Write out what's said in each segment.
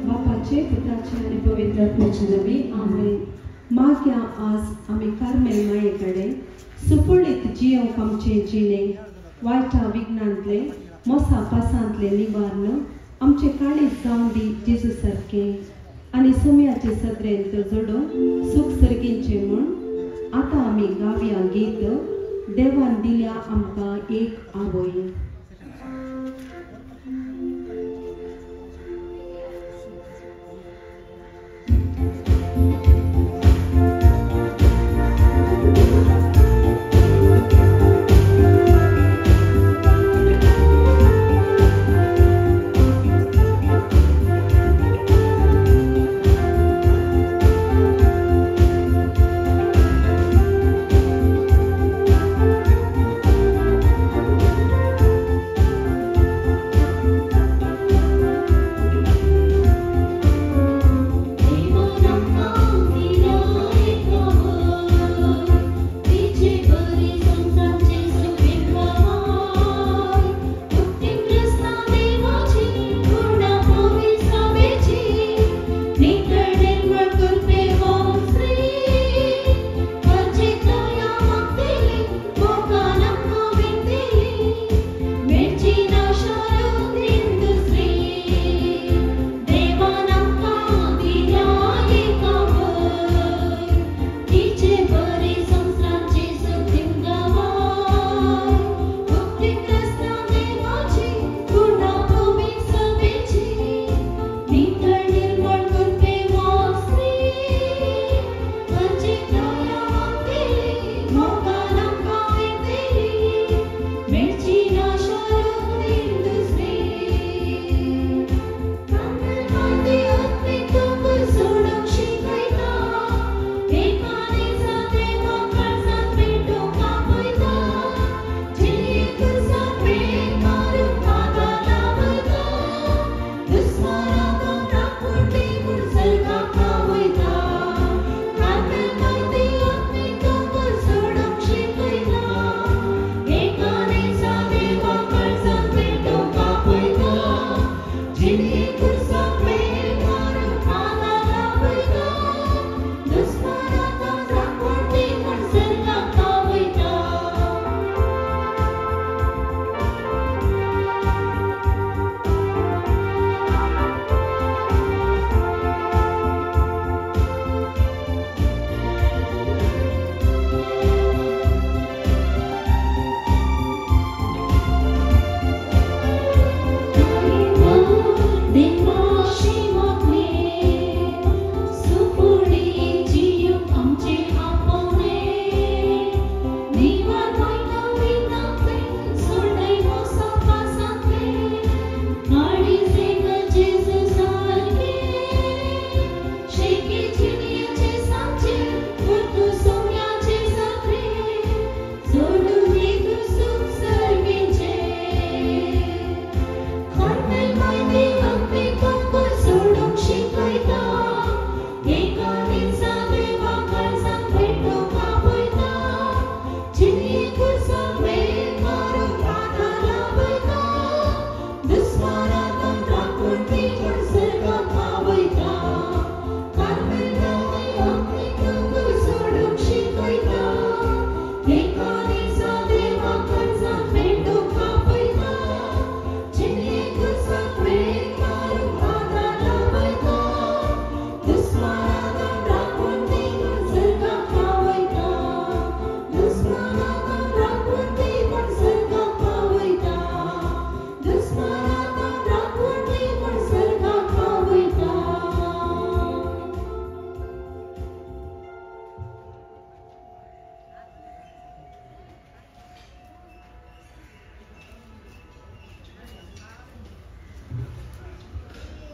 बापाचे पिताचे आणि पवित्र आत्म्याचे नावे आमेन. मागया आज आम्ही कार्मेल मायेकडे सुपडीत जियोंक आमचे जिणे वायटा विघ्नांतले मोसा पासांतले निवारण आमचे काळीज जावन दी जेजू सारखे आणि सुम्याचे सत्रेंत जोडून सुख सर्गींचे म्हण आता आम्ही गावया गीत देवान दिल्या आमकां एक आवय.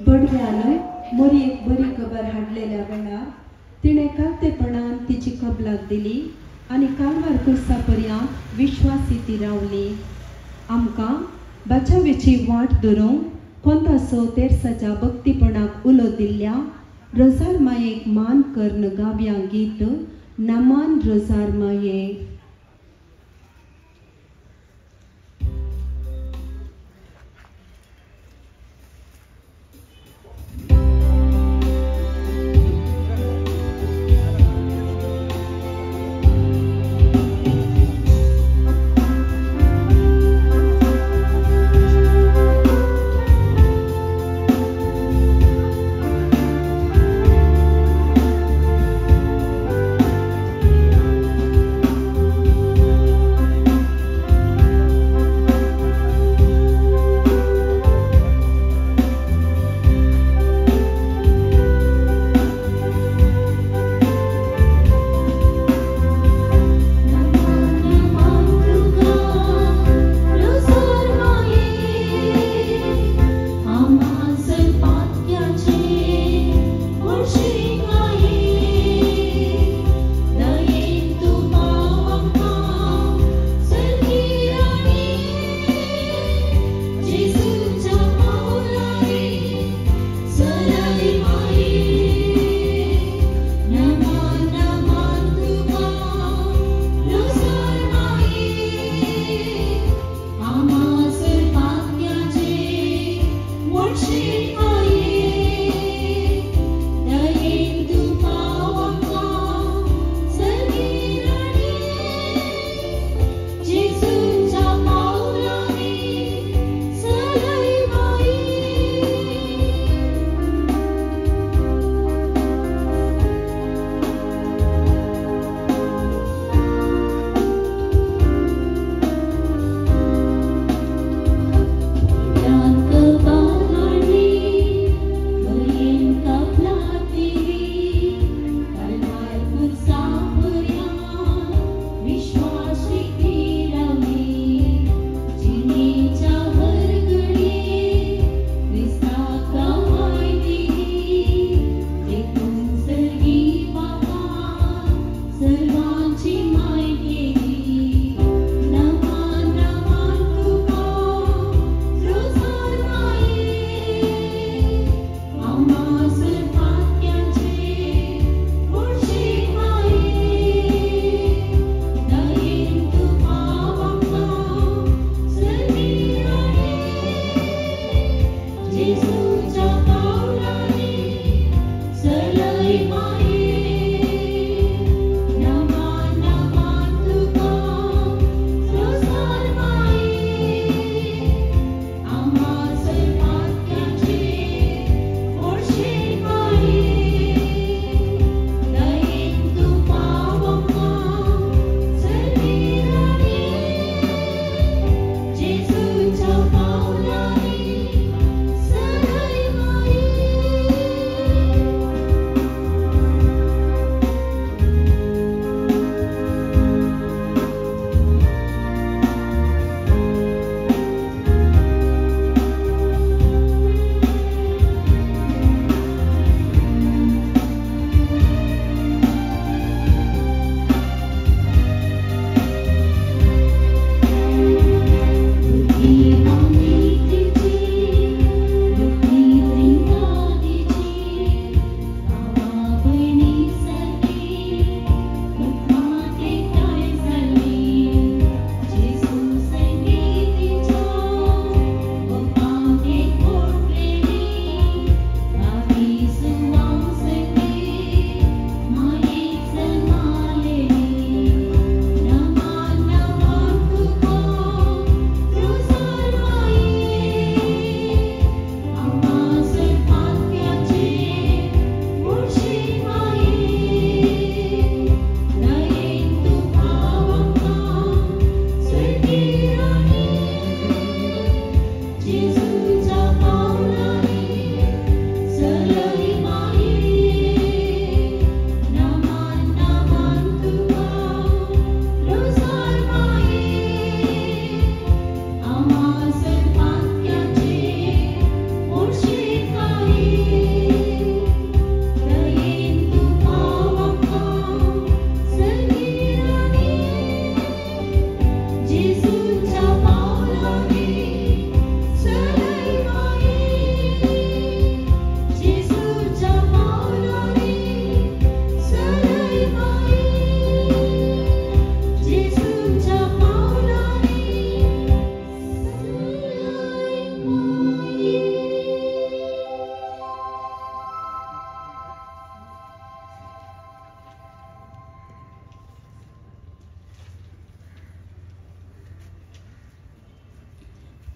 बडव्यानं मोरी एक बरी खबर हाडलेल्या वेळार तिणे कातेपणान तिची कबलात दिली आणि कालवार कुर्सा पर्यंत विश्वासी ती रावली. आमकां बचावेची वाट धरूंक कोंतासो तेरसाच्या भक्तीपणाक उलो दिल्ल्या रोजार मायेक मान कर्ण गावया गीत नमान रोजार माये.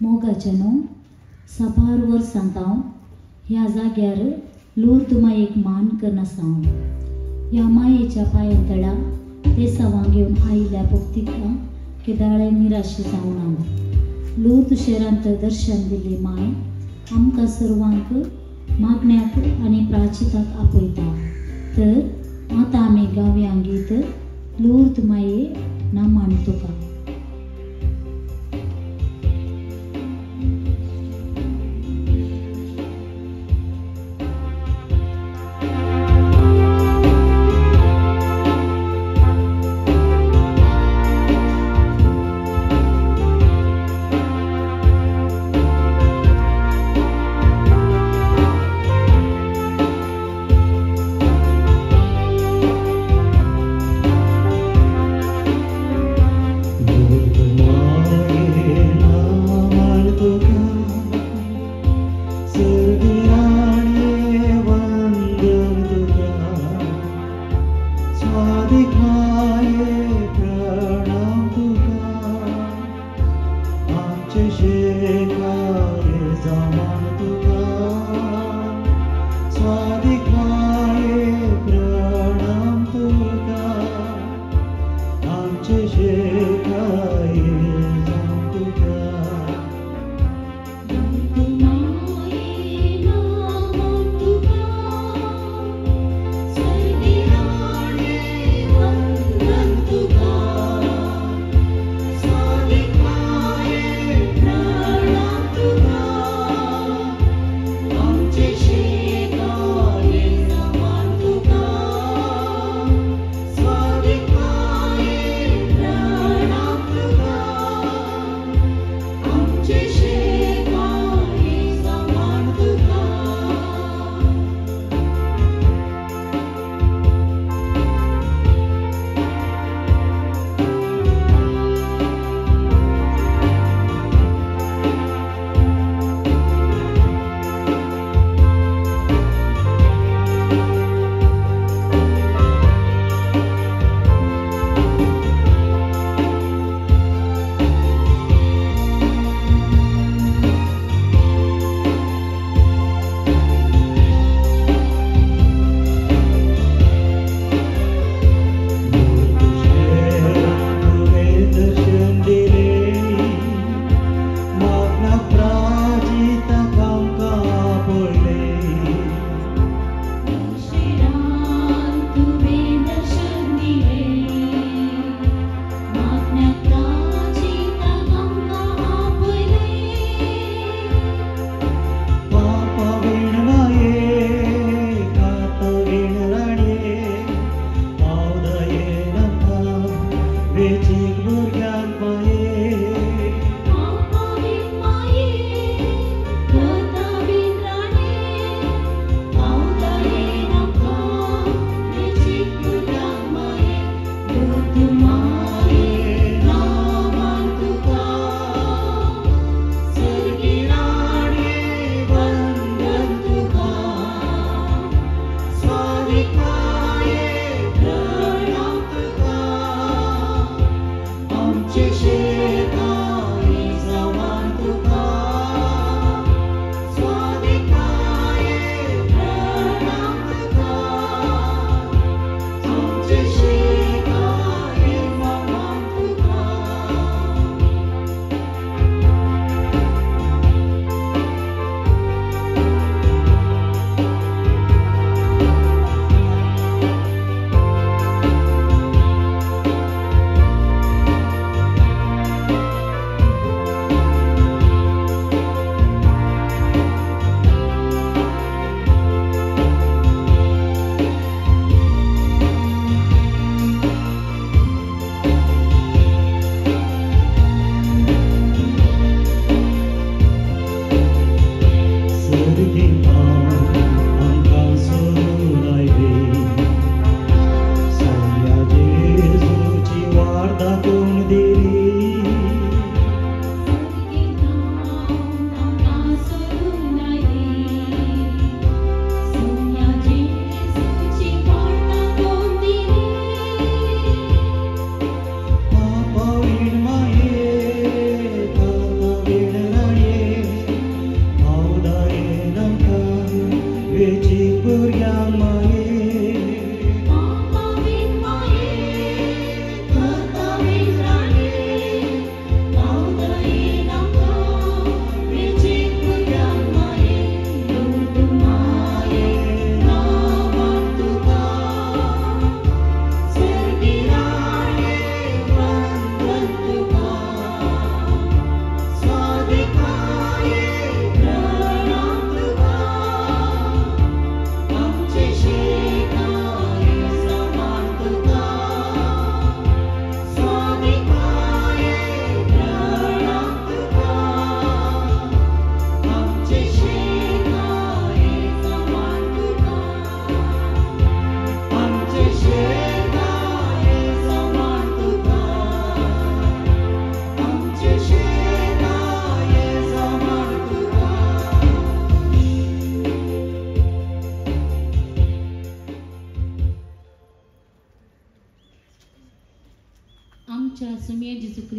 मोगाच्यानो सभारवर सांगताव ह्या जाग्यार लूर्द मायेक मान करना सांग ह्या मायेच्या पायंतळा ते सवां घेवन आयिल्ल्या भक्तीका केदाळे निराशे जावना लूर्द शहरांत दर्शन दिल्ली माय आमकां सर्वांक मागण्याक आनी प्राचिताक आपयता तर आतां आमी गावया गीत लूर्द माये नामान तुका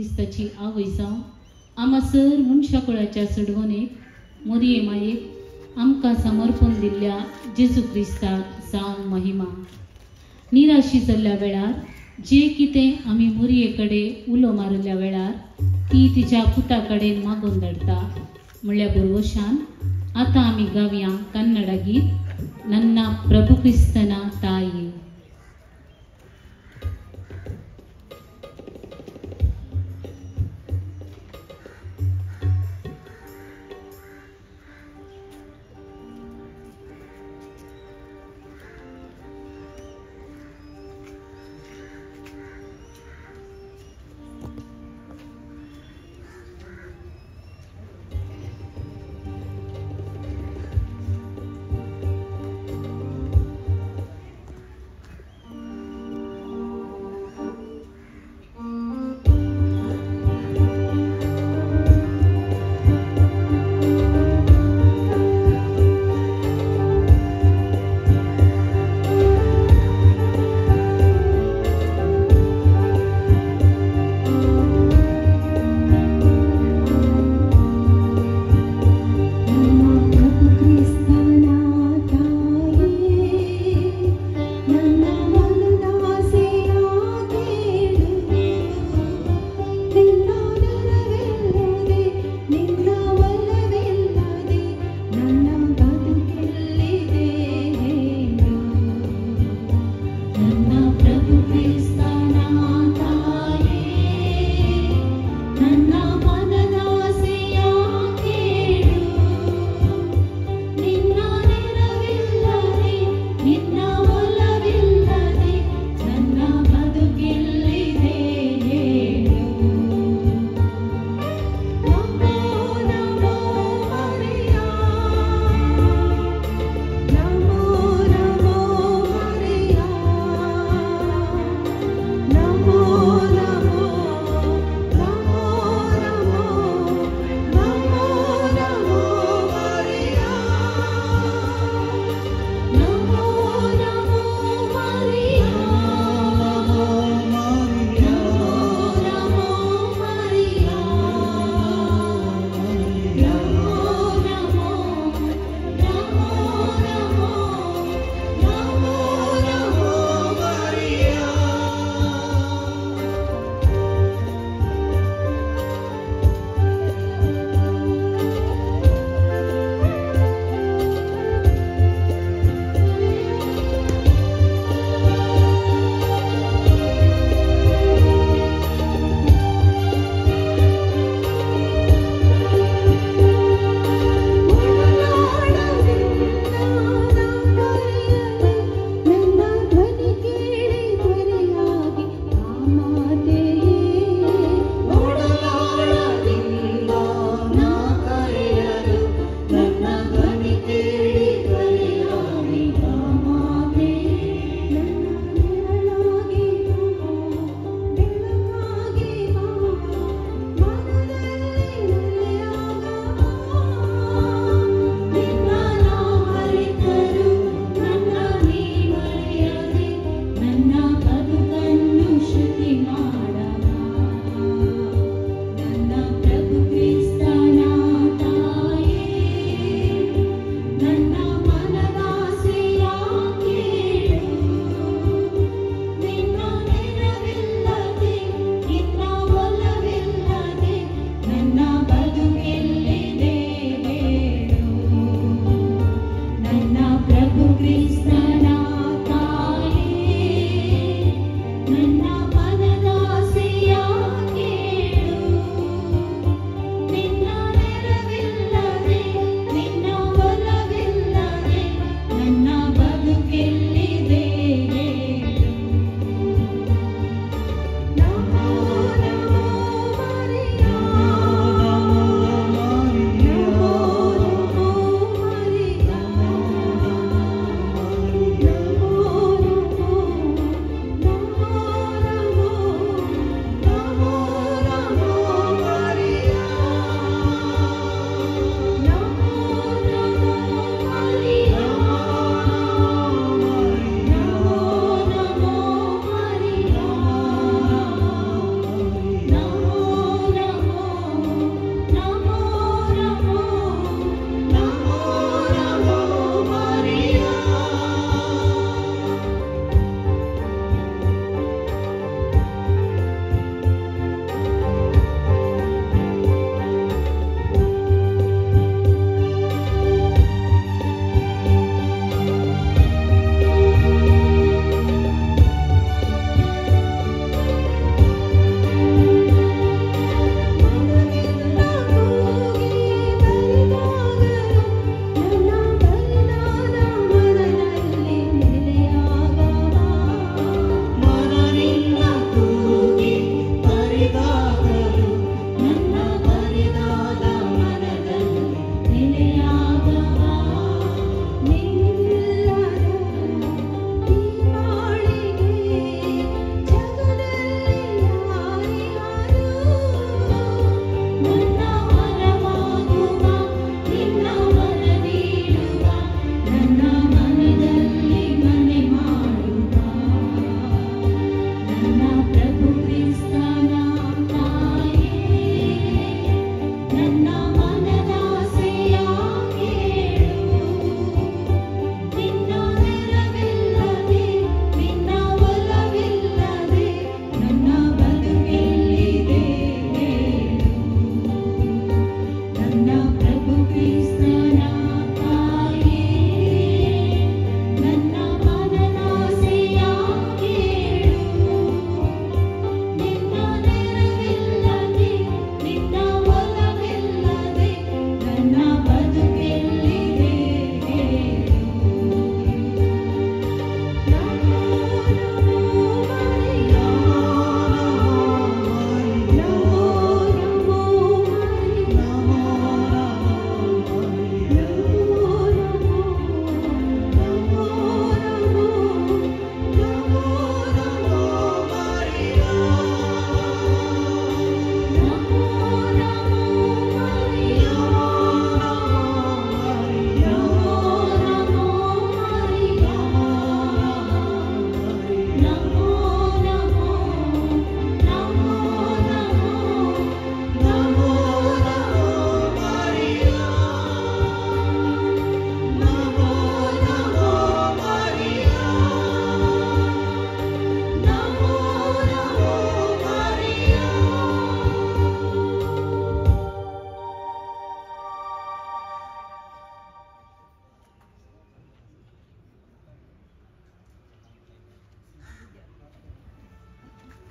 क्रिस्ताची आवय जावं आम्हा सर मनशा कुळाच्या सडवणेक मोरये मायेक आमकां समर्पण दिल्ल्या जेजू क्रिस्ताक जावं महिमा. निराशी जाल्ल्या वेळार जे कितें आमी मोरये कडेन उलो मारल्या वेळार ती तिच्या पुता कडेन मागून धाडटा. म्हणल्या बरोवशान आतां आमी गावया कन्नड गीत नन्ना प्रभु क्रिस्तನ ತಾಯಿ.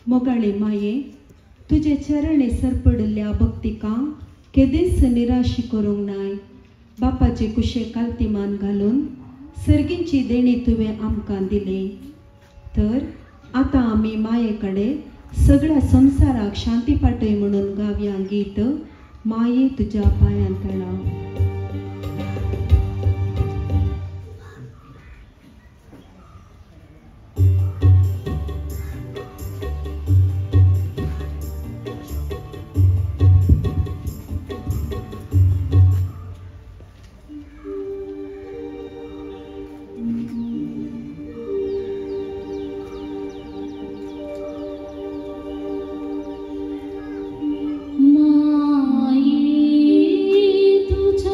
मोगाळे माये तुझे चरणे सरपडल्या भक्तिकांक केदेच निराशी करूंक नाय. बापाचे कुशे काल्तिमान घालून सर्गींची देणी तुवें आमकां दिली. तर आतां आमी माये कडेन सगळ्या संवसाराक शांती पाटय म्हणून गावया गीत माये तुज्या पांयांतळा. तुझ्या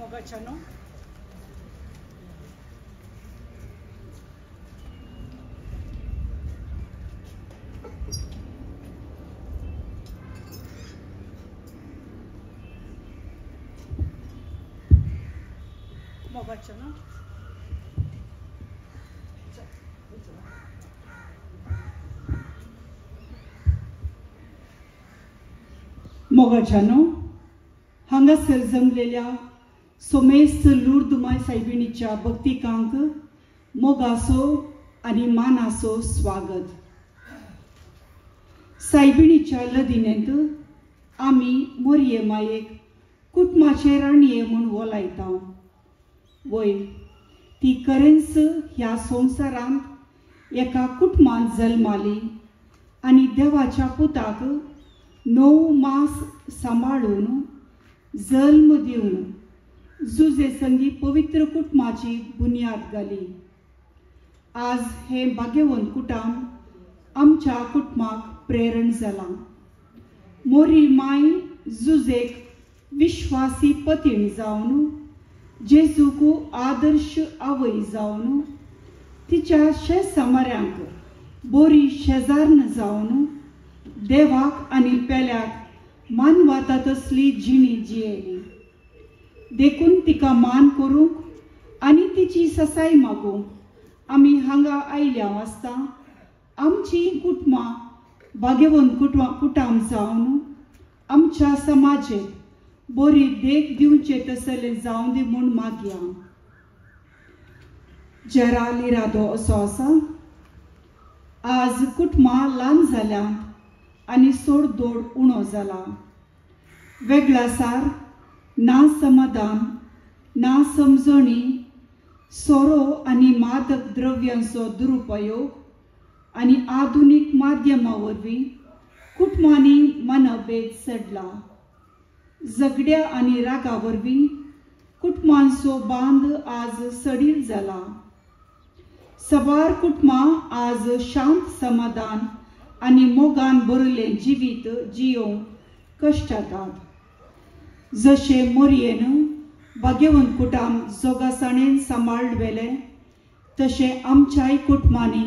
मोगाच्यानो मोगाच्यानो मोगाच्यानो हांगासर जमलेल्या सोमेस्त लुर्दमाय सायबिणीच्या भक्तिकांक मोगासो आनी मानासो स्वागत. सायबिणीच्या लदिनेंत आमी मोरये मायेक कुटुंबाचे राणये म्हूण वोलायता. वय ती खरेंच ह्या संवसारांत एका कुटुंबांत जल्माली आनी देवाच्या पुताक 9 मास सांबाळून जल्म दिवन जुजे संगी पवित्र कुटुंबाची बुन्याद घाली. आज हे भाग्यवंत कुटुंब आमच्या कुटुंबाक प्रेरण जाला. मोरी माय जुजेक विश्वासी पतीण जावन जेजूक आदर्श आवय जावन तिच्या शेजाऱ्यांक बरी शेजारन जावन देवाक आनी पेल्याक मानवता तसली जिणी जियेली. देखून तिका मान करूंक आनी तिची ससाय मागूंक आमी हांगा आयल्या आसता आमची कुटुंबां भाग्यवंत कुटुंब जावन आमच्या समाजेक बरी देख दिवचे तसले जावं दी म्हूण मागया. जरा लिरादो असो आसा. आज कुटुंबां ल्हान जाल्यात आनी सोडदोड उणो जाला. वेगळासार ना समाधान ना समजणी सोरो आनी मादक द्रव्यांचो दुरुपयोग आनी आधुनीक माध्यमां वरवीं कुटुंबांनी मनभेद चडला. झगड्या आनी रागा वरवीं कुटुंबांचो बांद आज सडील जाला. सवार कुटुंबां आज शांत समाधान आनी मोगान भरिल्लें जिवीत जियोंक कश्ट जातात. जशे मोरयेन भाग्यवंत कुटुंब जोगासाणेन सांबाळवेले तशे आमच्याय कुटुंबांनी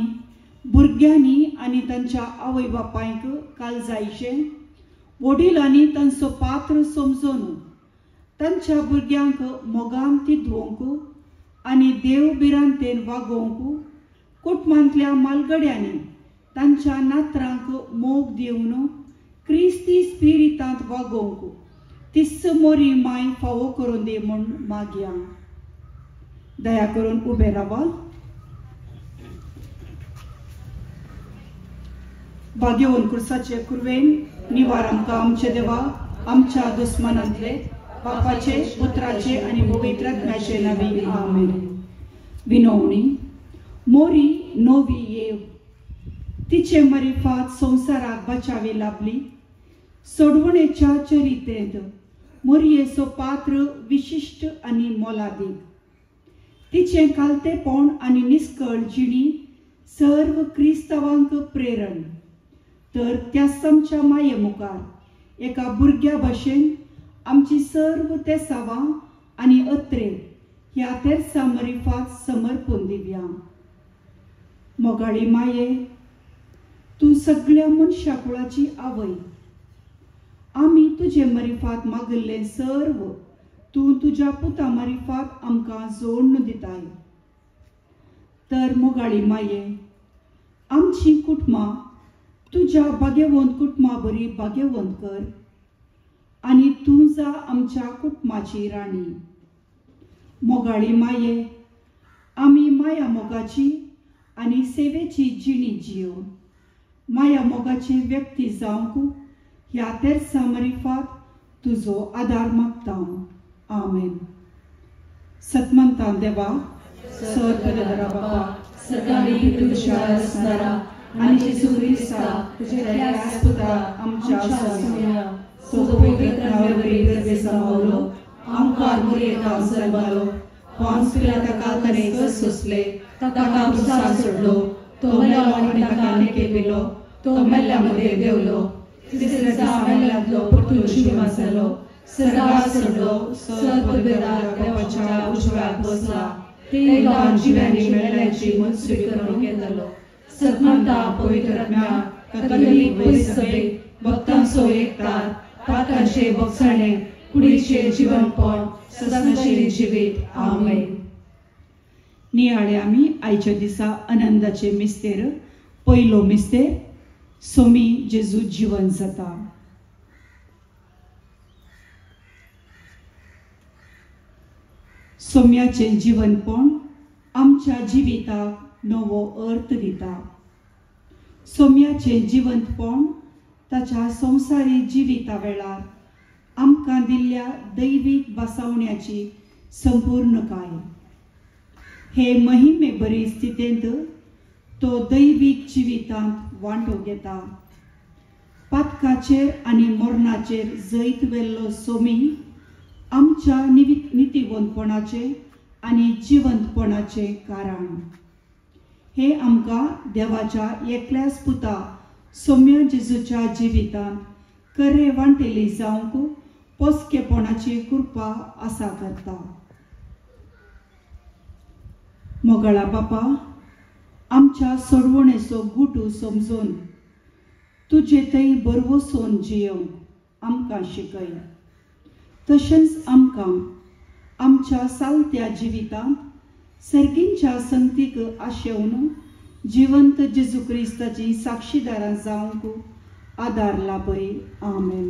भुरग्यांनी आनी तांच्या आवय बापायक काळजायेचें वडिलांनी तांचो पात्र समजून तांच्या भुरग्यांक मोगान तिदवंक आनी देव बिरांतेन वागोवंक कुटुंबांतल्या मालगड्यांनी तांच्या नातरांक मोग दिवन क्रिस्ती स्पिरितांत वागोवंक तिस्स मोरी माय फावो करून दी म्हूण मागया. दया करून उबे रावा. भाग्यवंत कुर्साचे कुरवेन निवार आमकां आमचे देवा आमच्या दुस्मनांतले बापाचे पुत्राचे आनी पवित्र आत्म्याचे नांवी आमेन. विनवणी. मोरी नोवी येव तिचे मरिफात संवसाराक बचावी लाभली. सोडवणेच्या चरितेंत मोरयेचो पात्र विशिश्ट आनी मोलादीक. तिचे कालतेपण आनी निस्कळ जिणी सर्व क्रिस्तावांक प्रेरण. तर त्या आमच्या माये मुखार एका भुरग्या भाशेन आमची सर्व तेसावां आनी अत्रे ह्या तेर्सा मरिफात समर्पून दिवया. मोगाळी माये, तूं सगळ्या मनशाकुळाची आवय. आमी तुजे मरिफात मागिल्लें सर्व तूं तुज्या पुता मरिफात आमकां जोडून दिताय. तर मोगाळी माये, आमची कुटुंबां तुज्या भाग्यवंत कुटुंबा बरी भाग्यवंत कर आनी तूं जा आमच्या कुटुंबाची राणी. मोगाळी माये, आमी माया मोगाची आनी सेवेची जिणी जियोन माया मोगाची व्यक्ती जावंक ह्या तेर्सा मरिफात तुजो आदार मागता. आमेन. सतमंतां देवा, सर्वदरा बापा, सदांनी तुज्या असणारा आनी जेजू क्रिस्ता तुज्या पुता आमच्या सोम्या पवित्र नांवावरी गर्भे समावलो आमकां मोरयेक जल्मालो. पोंस पिलाताका ताणें सोंसले, ताका क्रुसार सोडलो. तो मेलो आनी ताका केलो. तो मेल्ल्यामध्ये देवलो. तिसऱ्या दिसा मेल्ल्यांतलो परतून जिवंत जालो. सर्गाक चडलो. सर्ववेदार देवाच्या उजव्याक बसला. तें जिव्यांनी मेल्ल्यांची मनसुबी करून घेतलो. सतमंता पवित्र आत्म्या कॅथोलिक सभेक भक्तांचो एकतार पातकांचे भोगसाणे कुडीचे जिवनपण सदांचे जिवीत. आमेन. नियाळे आमी आयच्या दिसा आनंदाचे मिस्तेर पयलो मिस्तेर सोमी जेजू जिवन जाता. सोम्याचे जिवनपण आमच्या जिविताक नवो अर्थ दिता. सोम्याचे जिवंतपण ताच्या संवसारी जिविता वेळार आमकां दिल्ल्या दैवीक बसावण्याची संपूर्णकाय. हे महिमे बरी स्थितींत तो दैवीक जिवितांत वांटो घेता. पातकाचेर आनी मरणाचेर जैत वेल्लो सोमी आमच्या नितीवंतपणाचे आनी जिवंतपणाचे कारण. हे आमकां देवाच्या एकल्याच पुता सोम्या जेजूच्या जिवितांत खरे वांटेली जावंक पोसकेपणाची कृपा आसा करता. मोगाळा बापा, आमच्या सोडवणेचो गुटू समजून तुजे थंय बरवसून जियोंक आमकां शिकय. तशेंच आमकां आमच्या सालत्या जिवितांत सर्गींच्या संगतीक आशेवन जिवंत जेजू क्रिस्ताची साक्षीदारां जावंक आदार लाभय. आमेन.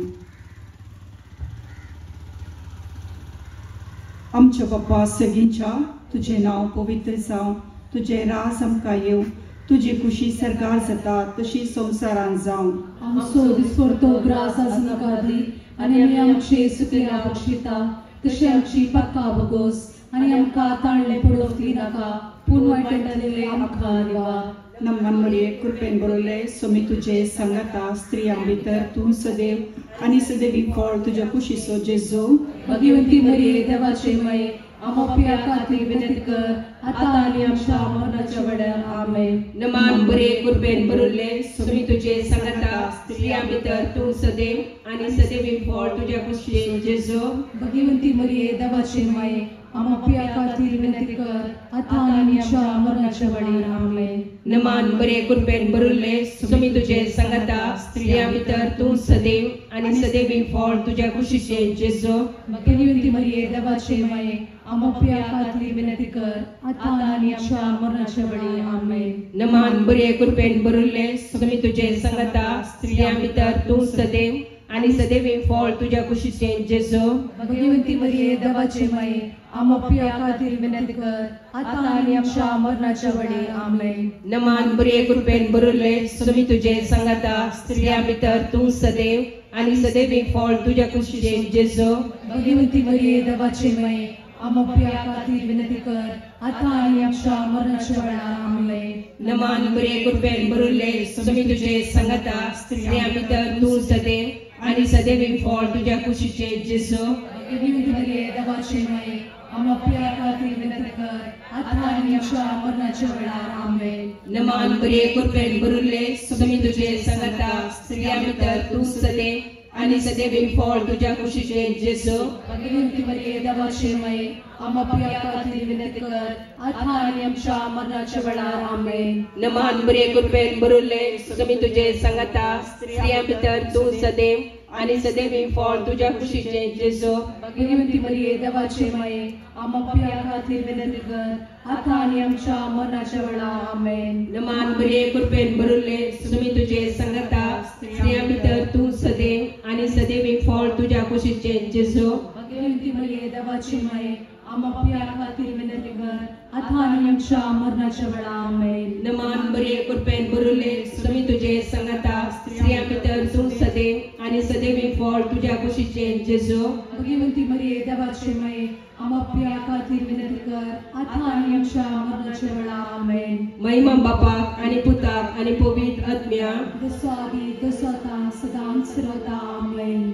आमच्या बापा सगळींच्या तुझे नांव पवित्र जावं. तुझे रास आमकां येवं. तुजी खुशी सरकार जाता तशी संवसारांत जावं. आमचो दिसपडतो ग्रास आज नाका दी आनी आमी आमचे सुखिरा बक्षिता तशी आमची पक्का बगोस आनी आमकां ताणले पडोवंक नाका पूण वायटांतले आमकां दिवा. नमन मरिये कृपेन बरयले सोमी तुजे सांगाता स्त्रियां भितर तूं सदैव आनी सदैवी फळ तुज्या कुशीचो जेजू. भगवंती मरिये देवाचे माये आमोप्या खातीर विनंती कर आता आनी आमच्या मरणाच्या वेळार आमेन. नमान बरे कृपेन भरुल्ले सोमी तुझे सांगता स्त्रिया भितर तू सदैव आणि सदैवी फळ तुझ्या कुशीन जेजो. भगवंती मरिये देवाचे माये आमोप्या खातीर विनंती कर आता आनी आमच्या मरणाच्या वेळार आमेन. नमान बरे कृपेन भरुल्ले सोमी तुझे सांगता स्त्रिया भितर तू सदैव आणि सदैवी फळ तुझ्या कुशीन जेजो. भगवंती मरिये देवाचे माये आमोप्या खातीर विनंती कर आता आनी आमच्या मरणाच्या वेळार आमेन. नमान बरे कृपेन भरुल्ले सोमी तुझे सांगता स्त्रिया भितर तू सदैव आणि सदैवी फळ तुझ्या कुशीन जेजो. भगवंती मरिये देवाचे माये आमोप्या खातीर विनंती कर आता आनी आमच्या मरणाच्या वेळार आमेन. नमान बरे कृपेन भरुल्ले सोमी तुझे सांगता स्त्रिया भितर तू सदैव आणि सदैवी फळ तुझ्या कुशीन जेजो. भगवंती मरिये देवाचे माये आमोप्या खातीर विनंती कर आता आनी आमच्या मरणाच्या वेळार आमेन. नमान बरे कृपेन भरुल्ले सोमी तुझे सांगता स्त्रिया भितर तू सदैव आणि सदैवी फळ तुझ्या कुशीन जेजो. भगवंती मरिये देवाचे माये आमोप्या खातीर विनंती कर आता आनी आमच्या मरणाच्या वेळार आमेन. नमान बरे कृपेन भरुल्ले सोमी तुझे सांगता स्त्रिया भितर तू सदैव आणि सदैवी फळ तुझ्या कुशीन जेजो. भगवंती मरिये देवाचे माये आमोप्या खातीर विनंती कर आता आनी आमच्या मरणाच्या वेळार आमेन. नमान बरे कृपेन भरुल्ले सोमी तुझे सांगता स्त्रिया भितर तू सदैव आणि सदैवी फळ तुझ्या कुशीन जेजो. भगवंती मरिये देवाचे माये आमोप्या खातीर विनंती कर आता आनी आमच्या मरणाच्या वेळार आमेन. नमान बरे कृपेन भरुल्ले सोमी तुझे सांगता स्त्रिया भितर तू सदैव आणि सदैवी फळ तुझ्या कुशीन जेजो. भगवंती मरिये देवाचे माये आमोप्या खातीर विनंती कर आता आनी आमच्या मरणाच्या वेळार आमेन. नमान बरे कृपेन भरुल्ले सोमी तुझे सांगता स्त्रिया भितर तू सदैव आणि सदैवी फळ तुझ्या कुशीन जेजो. भगवंती मरिये देवाचे माये आमोप्या खातीर विनंती कर आता आनी आमच्या मरणाच्या वेळार आमेन. महिमा बापाक आणि पुताक आणि पवित्र आत्म्या जसो आदी तसो आता सदांच सर्वदा आमेन.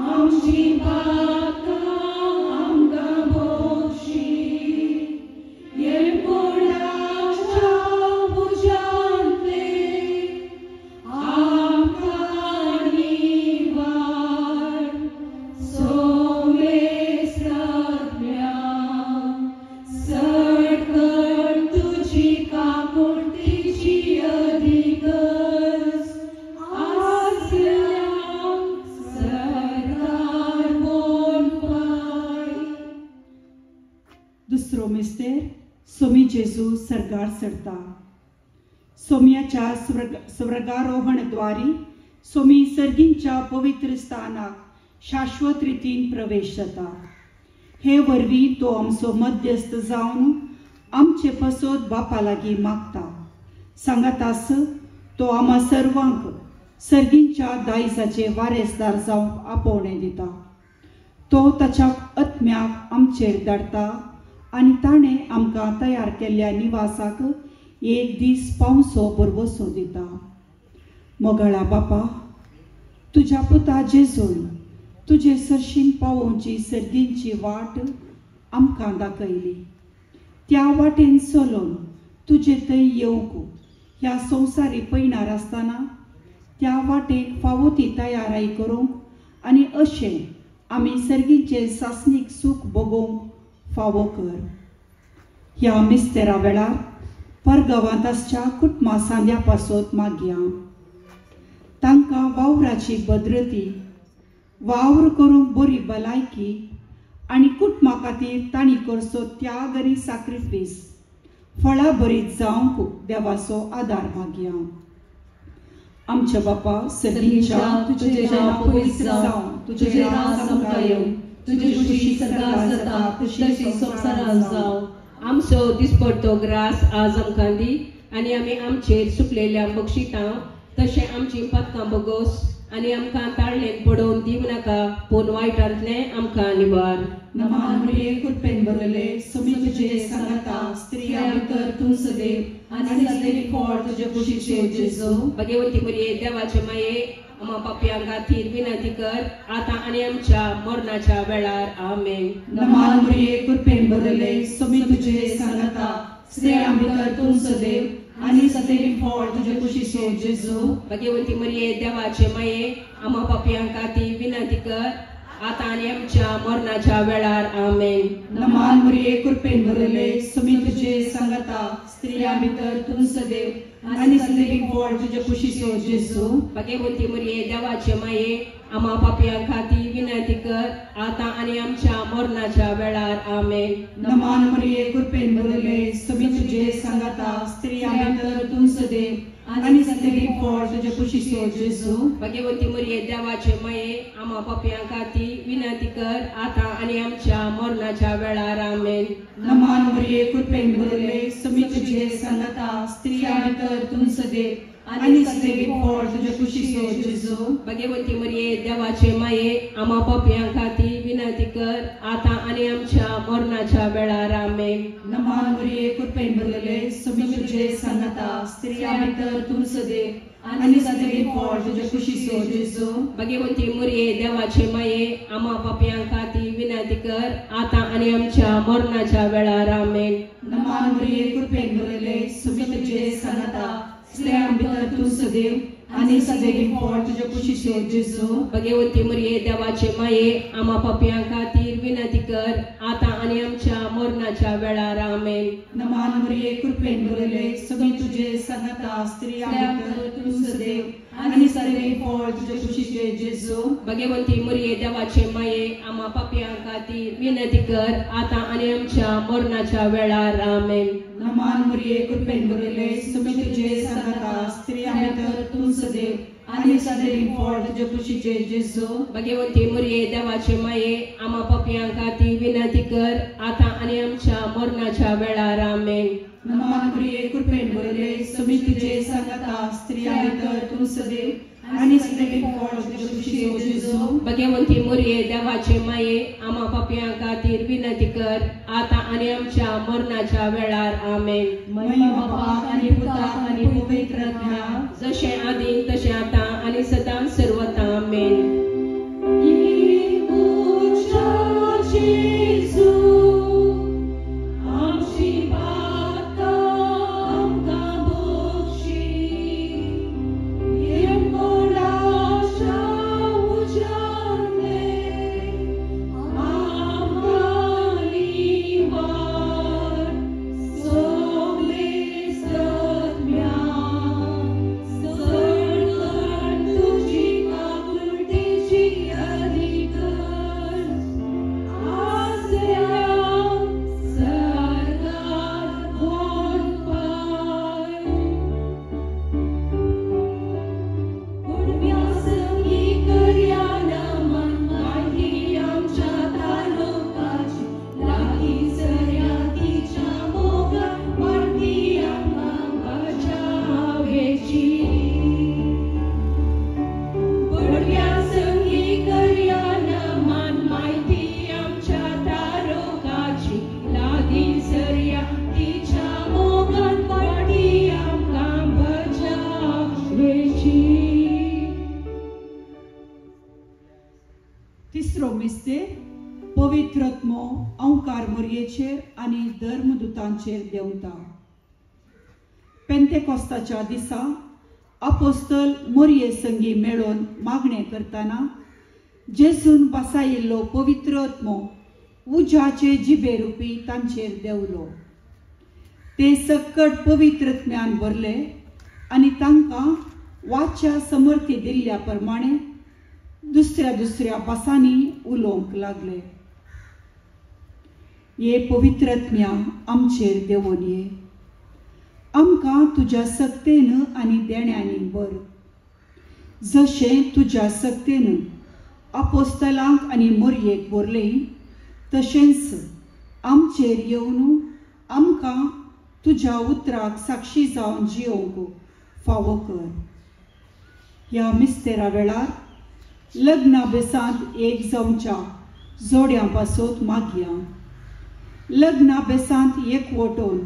आमची बाका आमकां मोक्षी ये पोडाच्या भुजांतले आमकां निवाड सोमेस आत्म्या सडकण तुजी काकुळटीची अधिकस आसल्या दुसरो मिस्तेर सोमी जेजू सरगार सरता. सोम्याच्या स्वर्गारोहणद्वारी सोमी सर्गींच्या पवित्र स्थानाक शाश्वत रितीन प्रवेश जाता. हे वरवीं तो आमचो मध्यस्थ जावन आमचे फसोद बापा लागीं मागता. सांगातास तो आम्हा सर्वांक सर्गींच्या दायजाचे वारेसदार जावंक आपोवणें दिता. तो ताच्या आत्म्याक आमचेर धाडटा आनी ताणें आमकां तयार केल्ल्या निवासाक एक दीस पावसो बरवसो दिता. मोगळा बापा, तुज्या पुता जेजून तुजे सरशीन पावोवची सर्गींची वाट आमकां दाखयली. त्या वाटेन चलोन तुजे थंय येवंक ह्या संवसारी पैणार आसतना त्या वाटेक फावो ती तयाराई करूंक आनी अशें आमी सर्गींचे सासणीक सूख भोगोवंक फावो कर. ह्या मिस्तेरा वेळार परगांवांत आसच्या कुटुंबा सांद्या पासत मागया. तांकां वावराची भद्रती, वावर करूंक बरी भलायकी आनी कुटुंबा खातीर तांणी करचो त्याग आनी सॅक्रिफीस फळां बरी जावंक देवाचो आदार मागया. आमच्या बापा सर्गींच्या तुझे नाव पवित्र जावं, तुझे राज आमकां येवं, तुझी खुशी सरकार जाता तशी संवसारांत जावं. आमचो दिसपडटो ग्रास आज आमकां दी आनी आमी आमचेर सुकलेल्या बक्षितां तशें आमची पथकां बोगोस आनी आमकां ताळ्ळेन पडोवन दिवं नाका, पूण वायटांतलें आमकां निवार. नमान मरिये कृपेन भरले सोमी तुजे सांगता स्त्रिया भितर तूं सदैव आनी सदैव फळ तुजे कुशीचे जेजू भगवंती मरिये देवाचे माये आम्हा पापयां खातीर विनंती कर आता आनी आमच्या मरणाच्या वेळार आमेन. नमान मरिये कृपेन भरले समी तुझे सांगता स्त्रियां भितर तूं सदैव आनी सदैव फळ तुजे कुशीचे जेजू भगवंती मरिये देवाचे माये आम्हा पापयां खातीर विनंती कर आता आनी आमच्या मरणाच्या वेळार आमेन. नमान मरिये कृपेन भरले समी तुझे सांगता स्त्रियां भितर तूं सदैव आनी सदैव फळ तुजे कुशीचे जेजू भगवंती मरिये देवाचे माये आम्हा पापयां खातीर विनंती कर आता आनी आमच्या मरणाच्या वेळार आमेन. नमान मरिये कृपेन भरले समी तुझे सांगता स्त्रियां भितर तूं सदैव आनी सदैव फळ तुजे कुशीचे जेजू भगवंती मरिये देवाचे माये आम्हा पापयां खातीर विनंती कर आता आनी आमच्या मरणाच्या वेळार आमेन. नमान मरिये कृपेन भरले समी तुझे सांगता स्त्रियां भितर तूं सदैव आनी सदैव फळ तुजे कुशीचे जेजू भगवंती मरिये देवाचे माये आम्हा पापयां खातीर विनंती कर आता आनी आमच्या मरणाच्या वेळार आमेन. नमान मरिये कृपेन भरले समी तुझे सांगता स्त्रियां भितर तूं सदैव आनी सदैव फळ तुजे कुशीचे जेजू भगवंती मरिये देवाचे माये आम्हा पापयां खातीर विनंती कर आता आनी आमच्या मरणाच्या वेळार आमेन. नमान मरिये कृपेन भरले समी तुझे सांगता स्त्रियां भितर तूं सदैव आनी सदैव फळ तुजे कुशीचे जेजू भगवंती मरिये देवाचे माये आम्हा पापयां खातीर विनंती कर आता आनी आमच्या मरणाच्या वेळार आमेन. नमान मरिये कृपेन भरले समी तुझे सांगता स्त्रियां भितर तूं सदैव आनी सदैव फळ तुजे कुशीचे जेजू भगवंती मरिये देवाचे माये आम्हा पापयां खातीर विनंती कर आता आनी आमच्या मरणाच्या वेळार आमेन. नमान मरिये कृपेन भरले समी तुझे सांगता स्त्रियां भितर तूं सदैव आनी सदैव फळ तुजे कुशीचे जेजू भगवंती मरिये देवाचे माये आम्हा पापयां खातीर विनंती कर आता आनी आमच्या मरणाच्या वेळार आमेन. नमान मरिये कृपेन भरले समी तुझे सांगता स्त्रियां भितर तूं सदैव आनी सदैव फळ तुजे कुशीचे जेजू भगवंती मरिये देवाचे माये आम्हा पापयां खातीर विनंती कर आता आनी आमच्या मरणाच्या वेळार आमेन. महिमा बापाक आनी पुताक आनी पवित्र आत्म्याक जशे आदीं तशें आतां आनी सदां सर्वदा आमेन. तिसरो मिस्तेर पवित्रत्मो अंकार मरियेचेर आनी धर्मदूतांचेर देंवता. पेंतेकोस्ताच्या दिसा अपोस्तल मरिये संगी मेळोन मागणें करतना जेजून बसायिल्लो पवित्रत्मो उज्याचे जिबे रुपी तांचेर देंवलो. ते सकट पवित्रत्म्यान भरले आनी तांकां वाच्या समर्थी दिल्ल्या प्रमाणे दुसऱ्या दुसऱ्या भासांनी उलोवंक लागले. ये पवित्रत्म्या आमचेर देंवोन ये. आमकां तुज्या सक्तेन आनी देण्यांनी भर. जशें तुज्या सक्तेन अपोस्तलांक आनी मरियेक भरलें तशेंच आमचेर येवन आमकां तुज्या उतराक साक्षी जावन जियोंक फावो कर. ह्या मिस्तेरा वेळार लग्ना बेसांत एक जावच्या जोड्यां पासत मागया. लग्ना बेसांत एकवटून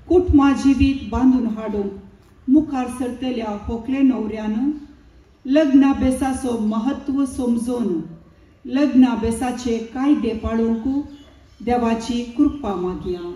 कुटुंबा जिवीत बांधून हाडूंक मुखार सरतल्या होकले न्हवऱ्यान लग्नाभ्यासाचो महत्व समजून लग्नाभ्यासाचे कायदे पाळूंक देवाची कृपा मागया.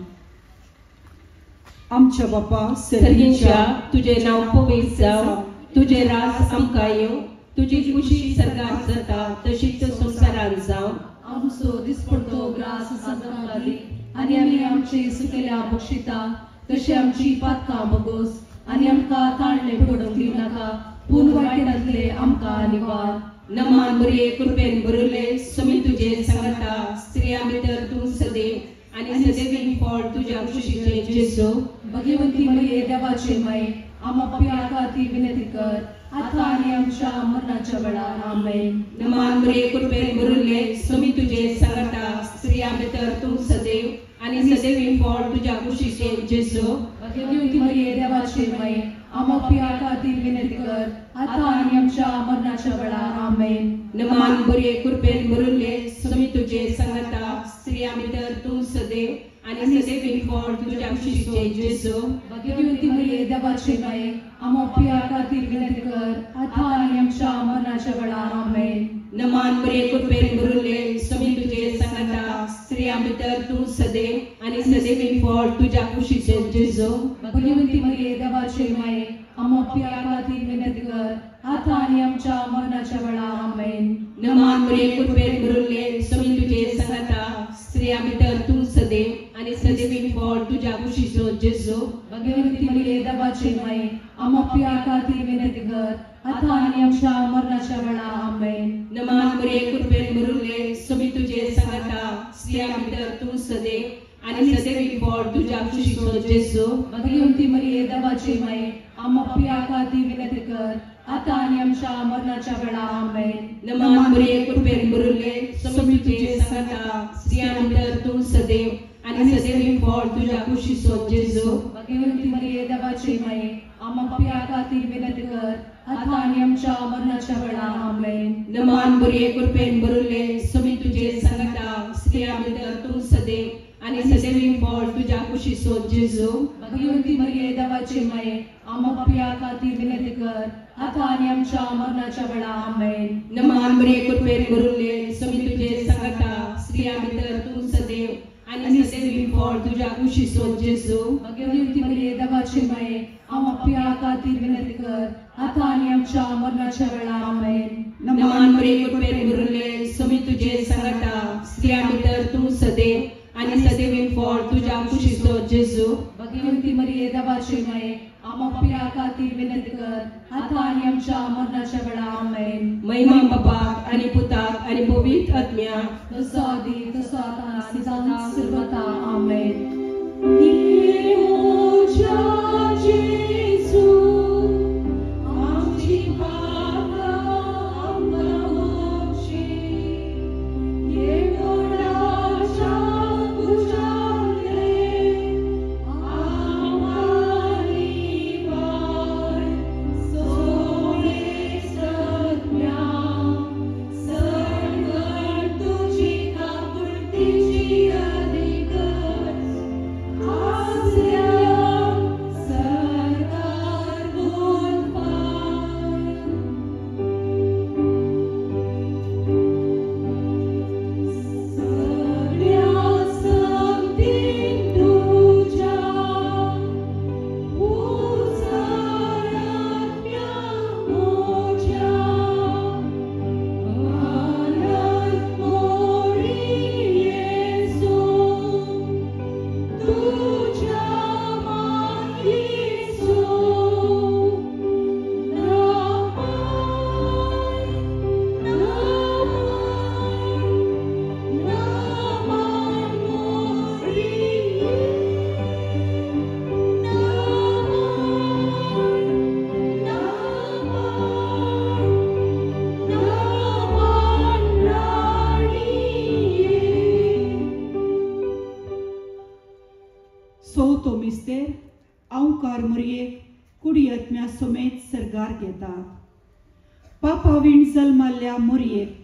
आमच्या बापा सर्गींच्या तुझे नाव पवित्र जावं, तुझे राज आमकां येवं, तुझी खुशी सर्गात जाता तशीच संसारांत जावं. आमचो दिसपडतो ग्रास आमकां दी आनी आमी आमचे सुकेल्या बक्षिता तशी आमची पातकां बगोस आनी आमकां ताळणे पडूंक दिव नाका पूण वायटांतले आमकां निवार. नमान बरे कृपेन भरले समी तुझे सांगता स्त्रिया भितर तूं सदैव आनी सदैव फळ तुझ्या खुशीचे जेजू. भगवंती मरिये देवाचे माये आम्हा पिया खातीर विनंती कर आता आनी आमच्या मरणाच्या वेळार आमेन. नमान बरे कृपेन भरले समी तुझे सांगता स्त्रिया भितर तूं सदैव आनी सदैव फळ तुझ्या खुशीचे जेजू. भगवंती मरिये देवाचे माये आम्हा पिया खातीर विनंती कर आता आनी आमच्या मरणाच्या वेळार आमेन. नमान बरे कृपेन भरले समी तुझे सांगता स्त्रिया भितर तूं सदैव आनी सदैव फळ तुझ्या खुशीचे जेजू. भगवंती मरिये देवाचे माये आम्हा पिया खातीर विनंती कर आता आनी आमच्या मरणाच्या वेळार आमेन. नमान बरे कृपेन भरले समी तुझे सांगता स्त्रिया भितर तूं सदैव आनी सदैव फळ तुझ्या खुशीचे जेजू. भगवंती मरिये देवाचे माये आम्हा पिया खातीर विनंती कर आता आनी आमच्या मरणाच्या वेळार आमेन. नमान बरे कृपेन भरले समी तुझे सांगता स्त्रिया भितर तूं सदैव आनी सदैव फळ तुझ्या खुशीचो जेजू. भगवंती मरिये देवाचे माये आम्हा पिया खातीर विनंती कर आता आनी आमच्या मरणाच्या वेळार आमेन. नमान बरे कृपेन भरले समी तुझे सांगता स्त्रिया भितर तूं सदैव आनी सदैव फळ तुझ्या खुशीचो जेजू. भगवंती मरिये देवाचे माये आम्हा पिया खातीर विनंती कर आता आनी आमच्या मरणाच्या वेळार आमेन. नमान बरे कृपेन भरले समी तुझे सांगता स्त्रिया भितर तूं सदैव आनी सदैव फळ तुझ्या खुशीचो जेजू. भगवंती मरिये देवाचे माये आम्हा पिया खातीर विनंती कर आता आनी आमच्या मरणाच्या वेळार आमेन. नमान बरे कृपेन भरले समी तुझे सांगता स्त्रिया भितर तूं सदैव आनी सदैव फळ तुझ्या खुशीचो जेजू. भगवंती मरिये देवाचे माये आम्हा पिया खातीर विनंती कर आता आनी आमच्या मरणाच्या वेळार आमेन. नमान बरे कृपेन भरले समी तुझे सांगता स्त्रिया भितर तूं सदैव आनी सदैव फळ तुझ्या खुशीचो जेजू. भगवंती मरिये देवाचे माये आम्हा पिया खातीर विनंती कर आता आनी आमच्या मरणाच्या वेळार आमेन. नमान बरे कृपेन भरले समी तुझे सांगता स्त्रिया भितर तूं सदैव आनी सदैव फळ तुझ्या खुशीचो जेजू. भगवंती मरिये देवाचे माये आम्हा पिया खातीर विनंती कर आता आनी आमच्या मरणाच्या वेळार आमेन. महिमा बापाक आनी पुताक आनी पवित्र आत्म्याक जसो आदी तसो आता आनी जाता सर्वता आमेन. तो मिस्तेर औकार मरियेक कुडी आत्म्या समेत सरगार घेता. पापावीण जल्माल्ल्या मरियेक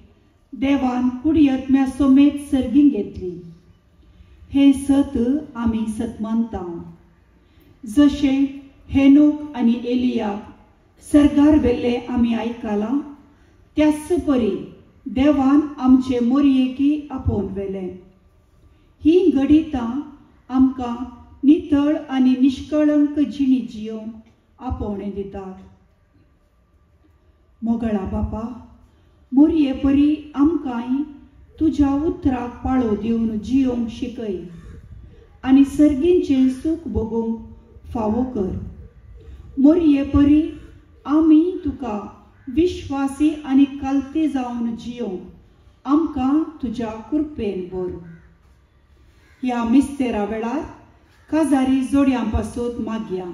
देवान कुडी आत्म्या समेत सर्गीन घेतली. हे सत आमी सत मानता. जशे हेनोक आणि एलिया सरगार वेल्ले आम्ही आयकला त्याच परी देवान आमचे मोरयेकी आपोवन वेले. ही घडितां आमकां नितळ आनी निष्कळंक जिणी जियोंक आपोवणे दितात. मोगळा बापा, मोरये परी आमकांय तुज्या उतराक पाळो दिवन जियोंक शिकय आनी सर्गींचें सूख भोगूंक फावो कर. मोरये परी आमी तुका विश्वासी आनी कालते जावन जियोंक आमकां तुज्या कृपेन भर. ह्या मिस्तेरा वेळार काजारी जोड्यां पासून मागया.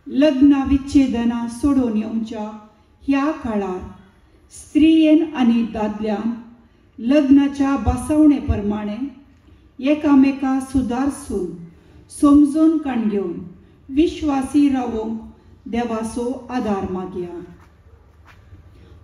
लग्ना विच्छेदना सोडून येवच्या ह्या काळार स्त्रियेन आनी दादल्यान लग्नाच्या बासावणे प्रमाणे एकामेका सुदारसून समजून काण घेवन विश्वासी रावूंक देवाचो आदार मागया.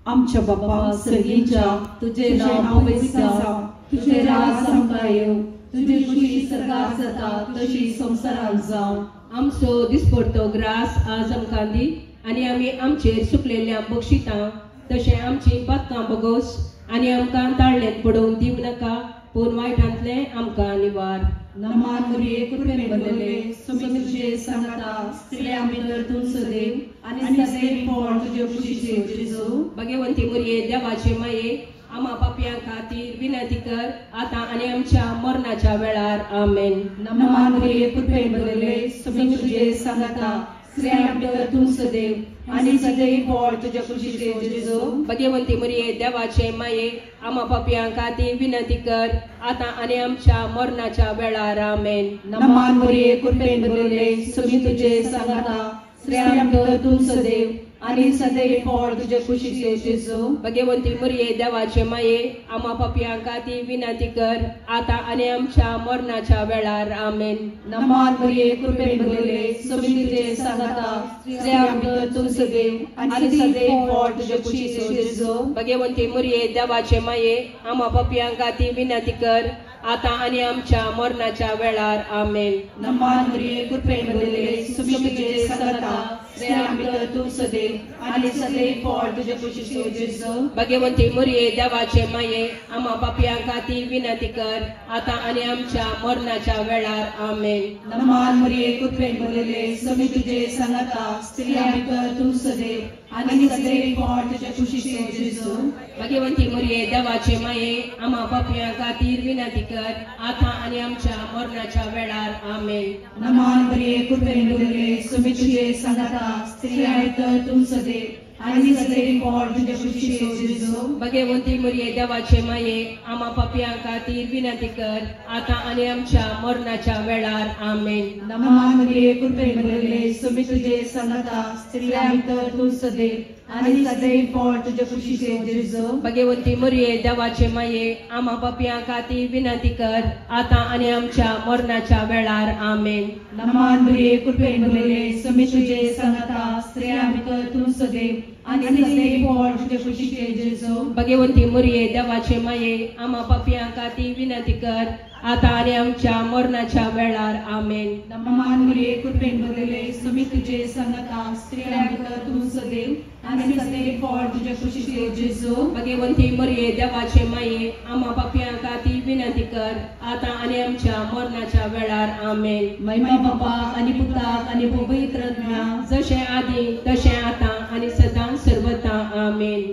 आमच्या बापा सर्गीच्या तुझे नाव पवित्र जावं, तुझे राज आमकां येवं, तुझी खुशी सरकार जाता तशी संवसारांत जावं. आमचो दिसपडतो ग्रास आज आमकां दी आनी आमी आमचेर सुकलेल्या बक्षितां तशें आमची पातकां बोगोस आनी आमकां ताळ्ळेंत पडोवन दिवं नाका, पूण वायटांतले आमकां निवार. नमान मोरये कृपेन भरलेले सुमी तुझे सांगता स्त्रियां भितर तूं सदैव आनी सदैव फळ तुजे खुशीचे जेजू. भगवंती मोरये देवाचे माये आम्हा पापयां खातीर विनंती कर आतां आनी आमच्या मरणाच्या वेळार. आमेन. नमान मोरये कृपेन भरलेले सुमी तुझे सांगता स्त्रियां भितर तूं सदैव आनी सदैव फळ तुजे खुशीचे जेजू. भगवंती मोरये देवाचे माये आम्हा पापयां खातीर विनंती कर आतां आनी आमच्या मरणाच्या वेळार. आमेन. नमान मोरये कृपेन भरलेले सुमी तुझे सांगता स्त्रियां भितर तूं सदैव आनी सदैव फळ तुजे खुशीचे जेजू. भगवंती मोरये देवाचे माये आम्हा पापयां खातीर विनंती कर आतां आनी आमच्या मरणाच्या वेळार. आमेन. नमान मोरये कृपेन भरलेले सुमी तुझे सांगता स्त्रियां भितर तूं सदैव आनी सदैव फळ तुजे खुशीचे जेजू. भगवंती मोरये देवाचे माये आम्हा पापयां खातीर विनंती कर आतां आनी आमच्या मरणाच्या वेळार. आमेन. नमान मोरये कृपेन भरलेले सुमी तुझे सांगता स्त्रियां भितर तूं सदैव आनी सदैव फळ तुजे खुशीचे जेजू. भगवंती मोरये देवाचे माये आम्हा पापयां खातीर विनंती कर आतां आनी आमच्या मरणाच्या वेळार. आमेन. नमान मोरये कृपेन भरलेले सुमी तुझे सांगता स्त्रियां भितर तूं सदैव आनी सदैव फळ तुजे खुशीचे जेजू. भगवंती मोरये देवाचे माये आम्हा पापयां खातीर विनंती कर आतां आनी आमच्या मरणाच्या वेळार. आमेन. नमान मोरये कृपेन भरलेले सुमी तुझे सांगता स्त्रियां भितर तूं सदैव आनी सदैव फळ तुजे खुशीचे जेजू. भगवंती मोरये देवाचे माये आम्हा पापयां खातीर विनंती कर आतां आनी आमच्या मरणाच्या वेळार. आमेन. नमान मोरये कृपेन भरलेले सुमी तुझे सांगता स्त्रियां भितर तूं सदैव आनी सदैव फळ तुजे खुशीचे जेजू. भगवंती मोरये देवाचे माये आम्हा पापयां खातीर विनंती कर आतां आनी आमच्या मरणाच्या वेळार. आमेन. नमान मोरये कृपेन भरलेले सुमी तुझे सांगता स्त्रियां भितर तूं सदैव आनी सदैव फळ तुजे खुशीचे जेजू. भगवंती मोरये देवाचे माये आम्हा पापयां खातीर विनंती कर आतां आनी आमच्या मरणाच्या वेळार. आमेन. नमान मोरये कृपेन भरलेले सुमी तुझे सांगता स्त्रियां भितर तूं सदैव आनी सदैव फळ तुजे खुशीचे जेजू. भगवंती मोरये देवाचे माये आम्हा पापयां खातीर विनंती कर आतां आनी आमच्या मरणाच्या वेळार. आमेन. महिमा बापा आनी पुताक आनी पवित्र आत्म्याक जशें आदी तशें आतां आनी सदां सर्वदा. आमेन.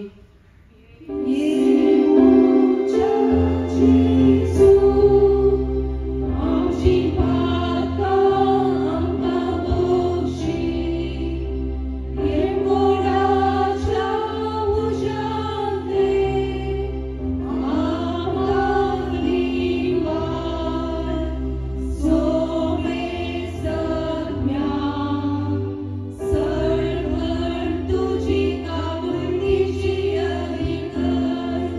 सर्व तुझी कावडीची अधिकार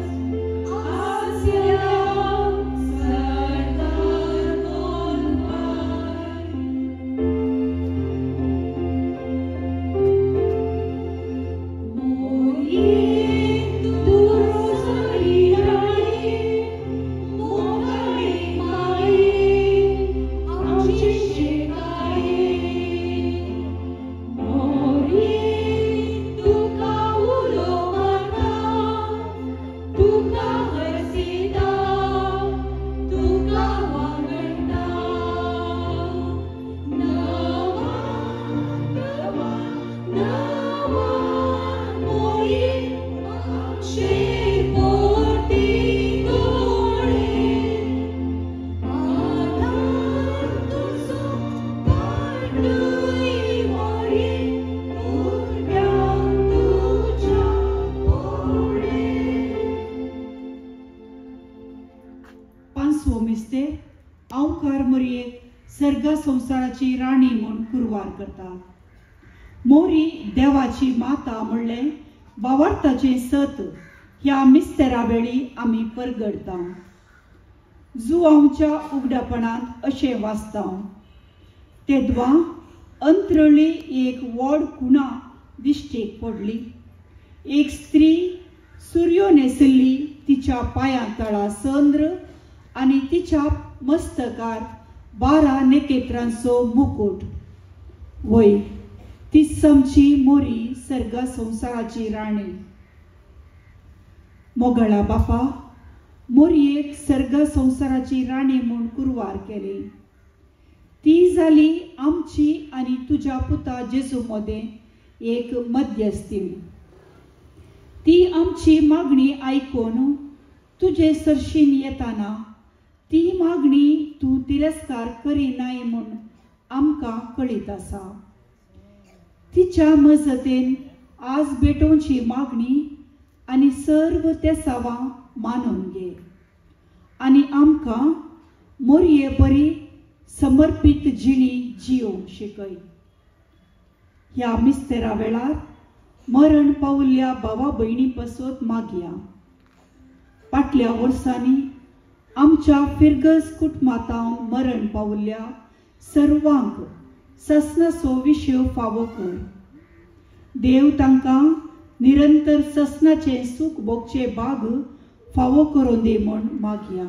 मोरयेक सर्ग संसाराची राणी म्हूण कुरवार करता. मोरी देवाची माता म्हणले भावार्थाचे सत ह्या मिस्तेरा वेळी आमी परगडता. जुआंच्या उगडापणांत अशें वाचता, तेदवा अंतरळी एक व्हड कुणा दिश्टेक पडली. एक स्त्री सूर्यो न्हेसली, तिच्या पांयां तळा संद्र आनी तिच्या मस्तकार 12 नखेत्रांचो मुकुट. वय ती समची मोरी सर्ग संसाराची राणी. मोगळा बापा मोरयेक सर्ग संसाराची राणी म्हूण कुरवार केली. ती जाली आमची आनी तुज्या पुता जेजू मदें एक मध्यस्थीण. ती आमची मागणी आयकून तुजे सरशीन येताना ती मागणी तूं तिरस्कार करिनाय म्हूण आमकां कळीत आसा. तिच्या मजतेन आज भेटोवची मागणी आनी सर्व तेसावां मानून घे आनी आमकां मोरये बरी समर्पित जिणी जियोंक शिकय. ह्या मिस्तेरा वेळार मरण पावल्ल्या भावा भयणी पासत मागया. फाटल्या वर्सांनी आमच्या फिरगस कुटुंबांत मरण पावल्ल्या सर्वांक ससनाचो विशय फावो कर. देव तांकां निरंतर ससनाचे सूख भोगचे भाग फावो करून दी म्हूण मागया.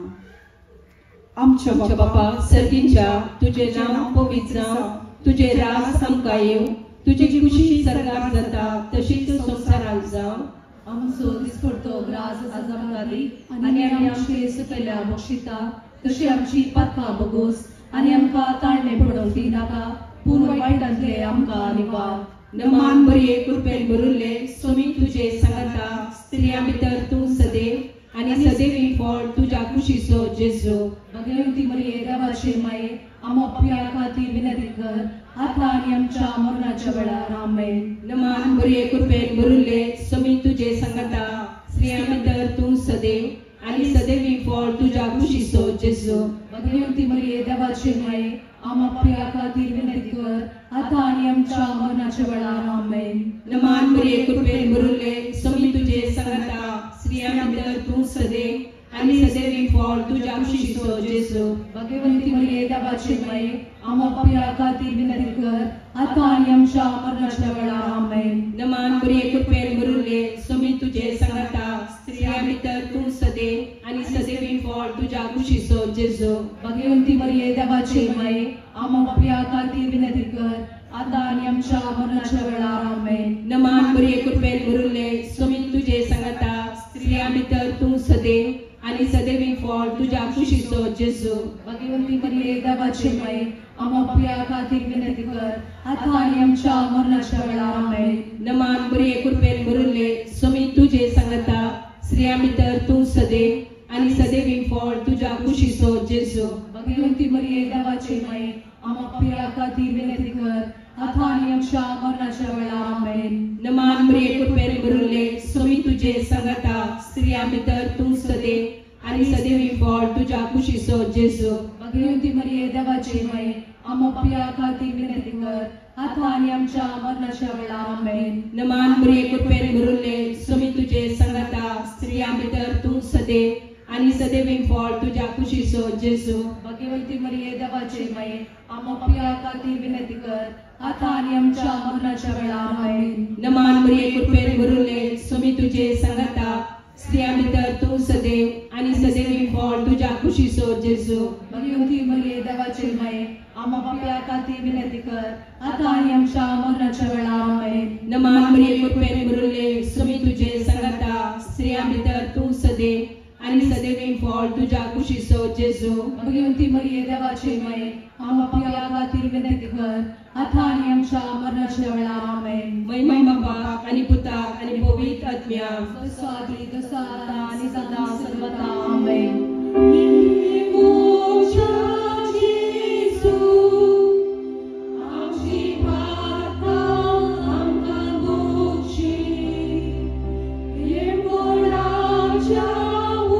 आमच्या बापा सर्गीच्या तुझे नाव पवित्र जावं, तुझे राज आमकां येवं, तुझी खुशी सर्गार जाता तशीच संवसारांत जावं. आमचो दिसपडतो ग्रास आज आमकां दी आनी आमी आमचे सुकयल्या बक्षिता तशी आमची पातकां बगोस आनी आमकां ताळणे पडोवंक दी नाका, पूण वायटांतले आमकां निवार. नमान बरे कृपेन भरुल्ले स्वामी तुझे सांगता, स्त्रियां भितर तूं सदैव आनी सदैवी फळ तुज्या कुशीचो जेजू. भगवंती मरिये देवाचे माये आमो पिया खातीर विनंती कर, आता आनी आमच्या मरणाच्या वेळार आमेन. नमान बरे कृपेन भरुल्ले स्वामी तुझे सांगता, स्त्रियां भितर तूं सदैव आनी सदैवी फळ तुज्या कुशीचो जेजू. भगवंती मरिये देवाचे माये आमो पिया खातीर विनंती कर, आता आनी आमच्या मरणाच्या वेळार आमेन. नमान बरे कृपेन भरुल्ले स्वामी तुझे सांगता, स्त्रियां भितर तूं सदैव आनी सदैवी फळ तुज्या कुशीचो जेजू. भगवंती मरिये देवाचे माये आमो पिया खातीर विनंती कर, आता आनी आमच्या मरणाच्या वेळार आमेन. नमान बरे कृपेन भरुल्ले स्वामी तुझे सांगता, स्त्रियां भितर तूं सदैव आनी सदैवी फळ तुज्या कुशीचो जेजू. भगवंती मरिये देवाचे माये आमो पिया खातीर विनंती कर, आता आनी आमच्या मरणाच्या वेळार आमेन. नमान बरे कृपेन भरुल्ले स्वामी तुझे सांगता, स्त्रियां भितर तूं सदैव आनी सदैवी फळ तुज्या कुशीचो जेजू. भगवंती मरिये देवाचे माये आमो पिया खातीर विनंती कर, आता आनी आमच्या मरणाच्या वेळार आमेन. नमान बरे कृपेन भरुल्ले स्वामी तुझे सांगता, स्त्रियां भितर तूं सदैव आनी सदैवी फळ तुज्या कुशीचो जेजू. भगवंती मरिये देवाचे माये आमो पिया खातीर विनंती कर, आता आनी आमच्या मरणाच्या वेळार आमेन. नमान बरे कृपेन भरुल्ले स्वामी तुझे सांगता, स्त्रियां भितर तूं सदैव आनी सदैवी फळ तुज्या कुशीचो जेजू. भगवंती मरिये देवाचे माये आमो पिया खातीर विनंती कर, आता आनी आमच्या मरणाच्या वेळार आमेन. नमान बरे कृपेन भरुल्ले स्वामी तुझे सांगता, स्त्रियां भितर तूं सदैव आनी सदैवी फळ तुज्या कुशीचो जेजू. भगवंती मरिये देवाचे माये आमो पिया खातीर विनंती कर, आता आनी आमच्या मरणाच्या वेळार आमेन. नमान बरे कृपेन भरुल्ले स्वामी तुझे सांगता, स्त्रियां भितर तूं सदैव आनी सदैवी फळ तुज्या कुशीचो जेजू. भगवंती मरिये देवाचे माये आमो पिया खातीर विनंती कर, आता आनी आमच्या मरणाच्या वेळार आमेन. नमान बरे कृपेन भरुल्ले स्वामी तुझे सांगता, स्त्रियां भितर तूं सदैव आनी सदैवी फळ तुज्या कुशीचो जेजू. भगवंती मरिये देवाचे माये आमो पिया खातीर विनंती कर, आता आनी आमच्या मरणाच्या वेळार आमेन. महिमा बापा आनी पुता आनी पवित्र आत्म्या जसो आदी तसो आता आनी सदा सर्वदा आमेन.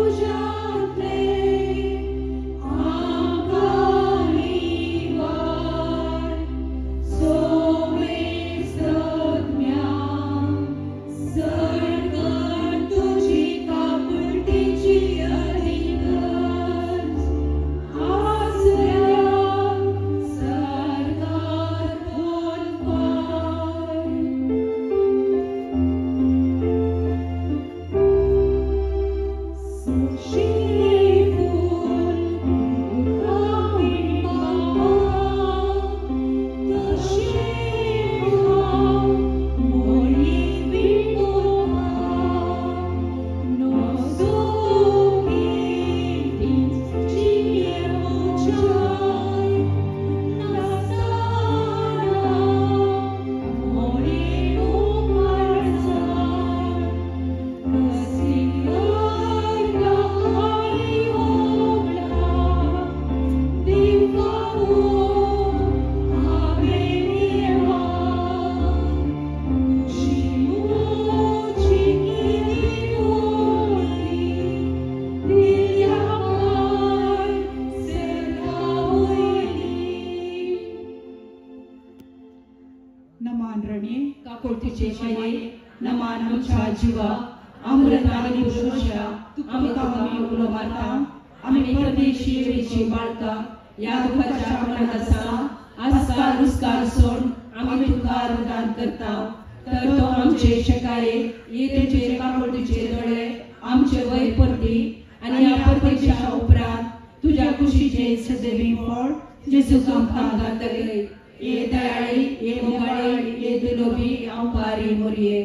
Ujatle, Akari काकुळतीचे माये नमान आमच्या जिवा अमृत आणि पुरुषा आमकां आमी उलो मारता आमी परदेशी वेची बाळका या दुखाच्या मनात आसा आस्कार उस्कार सोड आमी तुका रुदान करता तर तो आमचे शेकाये येतेचे काकुळतीचे दोळे आमचे वय परती आणि या परतीच्या उपरांत तुझ्या खुशीचे सदैवी फळ जेजू आमकां दातले ये दयाळी ये मोगाळी ये दिलोबी अवकारी मोरये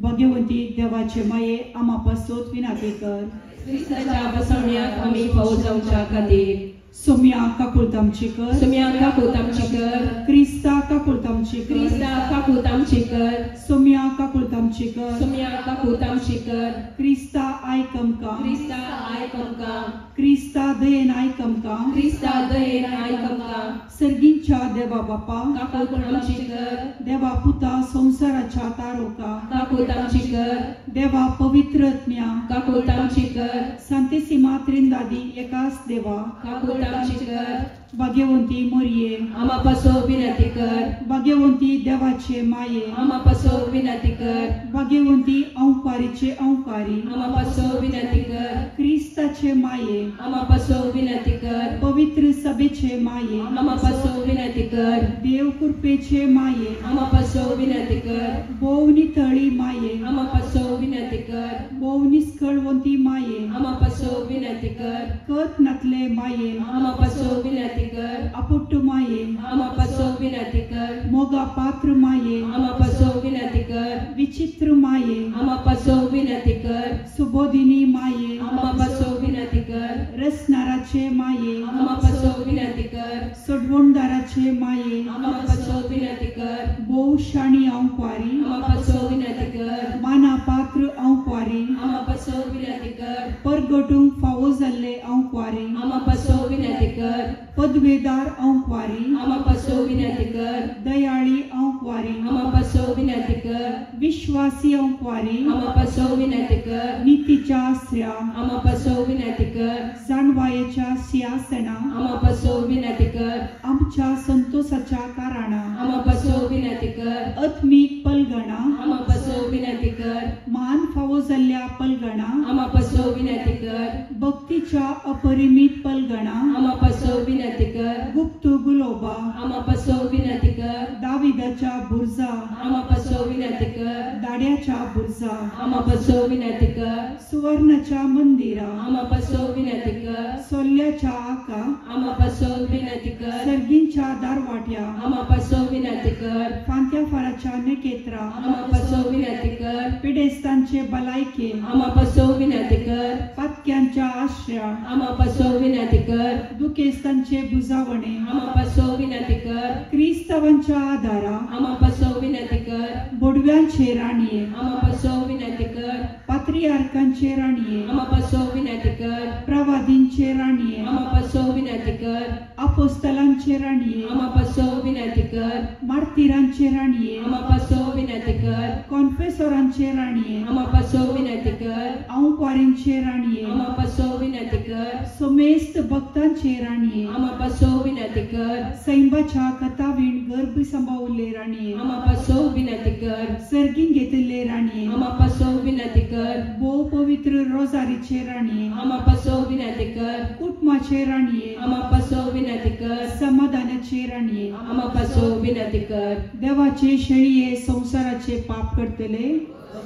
भगवंती देवाचे माये आमा पासोत विनाती कर क्रिस्ताच्या बसवण्यात आमी फावो जावच्या खातीर सोम्या काकुळत आमची कर सोम्या काकुळत आमची कर क्रिस्ता काकुळत आमची कर क्रिस्ता काकुळत आमची कर सोम्या काकुळत आमची कर सोम्या काकुळत आमची कर क्रिस्ता आयकमका क्रिस्ता आयकमका क्रिस्ता दयेन आयकमका क्रिस्ता दयेन आयकमका सर्गींच्या देवा बापा काकुळत आमची कर देवा पुता संसाराच्या तारोका काकुळत आमची कर देवा पवित्रज्ञा काकुळत आमची कर सांतेसिमा त्रिंदादी एकाच देवा काकुळत आमची कर भाग्यवंती मोरये आमा पासो विनंती कर भाग्यवंती देवाचे माये आमा पासो विनंती कर भाग्यवंती औंकारीचे औंकारी आमा पासो विनंती कर क्रिस्ताचे माये आमा पासो विनंती कर पवित्र सभेचे माये आमा पासो विनंती कर देव कृपेचे माये आमा पासो विनंती कर बोवनी तळी माये आमा पासो विनंती कर बोवनी स्कळवंती माये आमा पासो विनंती कर कत नातले माये आमा पासो विनंती कर अपुट्ट माये आमा पासो विनंती कर मोगा पात्र माये आमा पासो विनंती कर विचित्र माये आमा पासो विनंती कर सुबोधिनी माये आमा पासो विनंती कर रसनाराचे माये आमा पासो विनंती कर सोडवणदाराचे माये आमा पासो विनंती कर बहुशाणी औंकवारी आमा पासो विनंती कर माना पात्र औंकवारी आमा पासो विनंती कर परगटूंक फावो जाल्ले औंकवारी आमा पासो विनंती कर पदवेदार औंकवारी आमा पासो विनंती कर दयाळी औंकवारी आमा पासो विनंती कर विश्वासी औंकवारी आमा पासो विनंती कर नीतीच्या स्त्रिया आमा पासो विनंती कर जाणवायेच्या सिंहासना आमा पासो विनंती कर आमच्या संतोषाच्या कारणा आमा पासो विनंती कर आत्मिक पलगणा आमा पासो विनंती कर मान फावो जाल्ल्या पलगणा आमा पासो विनंती कर भक्तीच्या अपरिमित पलगणा आमा पासो विनंती कर गुप्त गुलोबा आमा पासो विनंती कर दाविदाच्या बुर्जा आमा पासो विनंती कर दाड्याच्या बुर्जा आमा पासो विनंती कर सुवर्णाच्या मंदिरा आमा पासो विनंती कर सोल्ल्याच्या आका आमा पासो विनंती कर सर्गींच्या दारवाट्या आमा पासो विनंती कर फांत्या फाराच्या नेकेत्रा आमा पासो विनंती कर पिडेस्तांचे भलायके आमा पासो विनंती कर पातक्यांच्या आश्रया आमा पासो विनंती कर दुखेस्तांचे बुजावणे आमा पासो विनंती कर क्रिस्तवांच्या आदारा आमा पासो विनंती कर बोडव्यांचे राणीये आमा पासो विनंती कर पात्रियार्कांचे राणीये आमा पासो विनंती कर प्रवादींचे राणीये आमा पासो विनंती कर अपोस्तलांचे राणीये आमा पासो विनंती कर मार्तिरांचे राणीये आमा पासो विनंती कर कॉन्फेसोरांचे राणीये आमा पासो विनंती कर औंकवारींचे राणीये आमा पासो विनंती कर सोमेस्त भक्तांचे राणीये आमा पासो विनंती कर सैंबाच्या कथावीण गर्भ सांभाळले राणीये आमा पासो विनंती कर सर्गीन घेतले राणीये आमा पासो विनंती कर भोव पवित्र रोजारीचे राणीये आमा पासो विनंती कर कुटुंबाचे राणीये आमा पासो विनंती कर समाधानाचे राणीये आमा पासो विनंती कर देवाचे शेळीये संसाराचे पाप करतले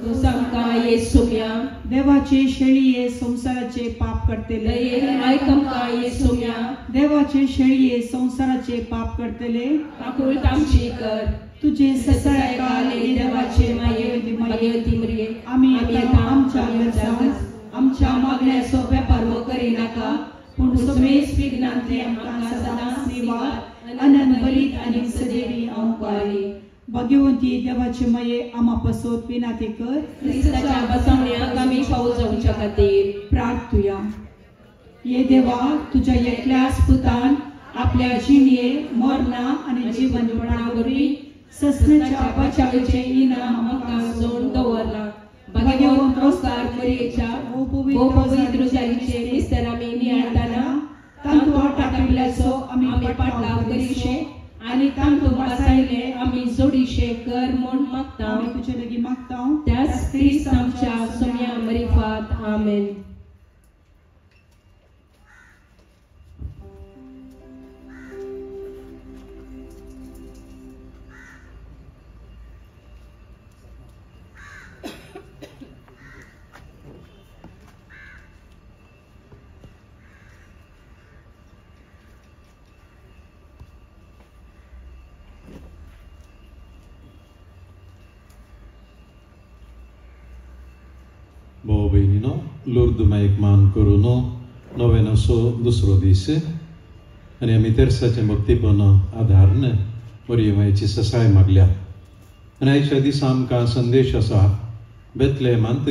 तुसांका येसुम्या देवाचे शेळीये संसाराचे पाप करतले दये आयकमका येसुम्या देवाचे शेळीये संसाराचे पाप करतले काकुळत आमची कर तुझे ससाय काले देवाचे माये भगवती मरिये आम्ही आता आमच्या गरजा आमच्या मागण्या सोप्या परमो करी नाका पूण समेस विघ्नांतले आमकां सदां निवार अनंत बरीत आनी सदैवी औंकवारी भगवंती देवाचे माये आमा पासोत विनाती कर क्रिस्ताच्या बसवण्याक आमी फावो जावच्या खातीर प्रार्थुया ये देवा तुझ्या एकल्याच पुतान आपल्या जिणये मरणा आणि जीवनपणा वरवीं ससण्याच्या बचावेचे इनाम आमकां जोड दवरला भगवंत रोजगार मरियेच्या ओ पवित्र जारीचे मिस्तर आमी नियाळटाना तांतू टाकल्याचो आमी पाटलाव करीशे आणि तांतू बसायले आमी जोडीशे कर म्हूण मागता आमचे लगी मागता त्याच क्रिस्त आमच्या सोम्या मरिफात आमेन. भाऊ बहिणीनो, लूर्द माईक मान करून नोवेनाचो दुसरो दीस आनी आमी तेर्साचें भक्तीपण आदारण मरियमाची ससाय मागल्या. आनी आयच्या दिसा आमकां संदेश आसा, बेतलेहमांत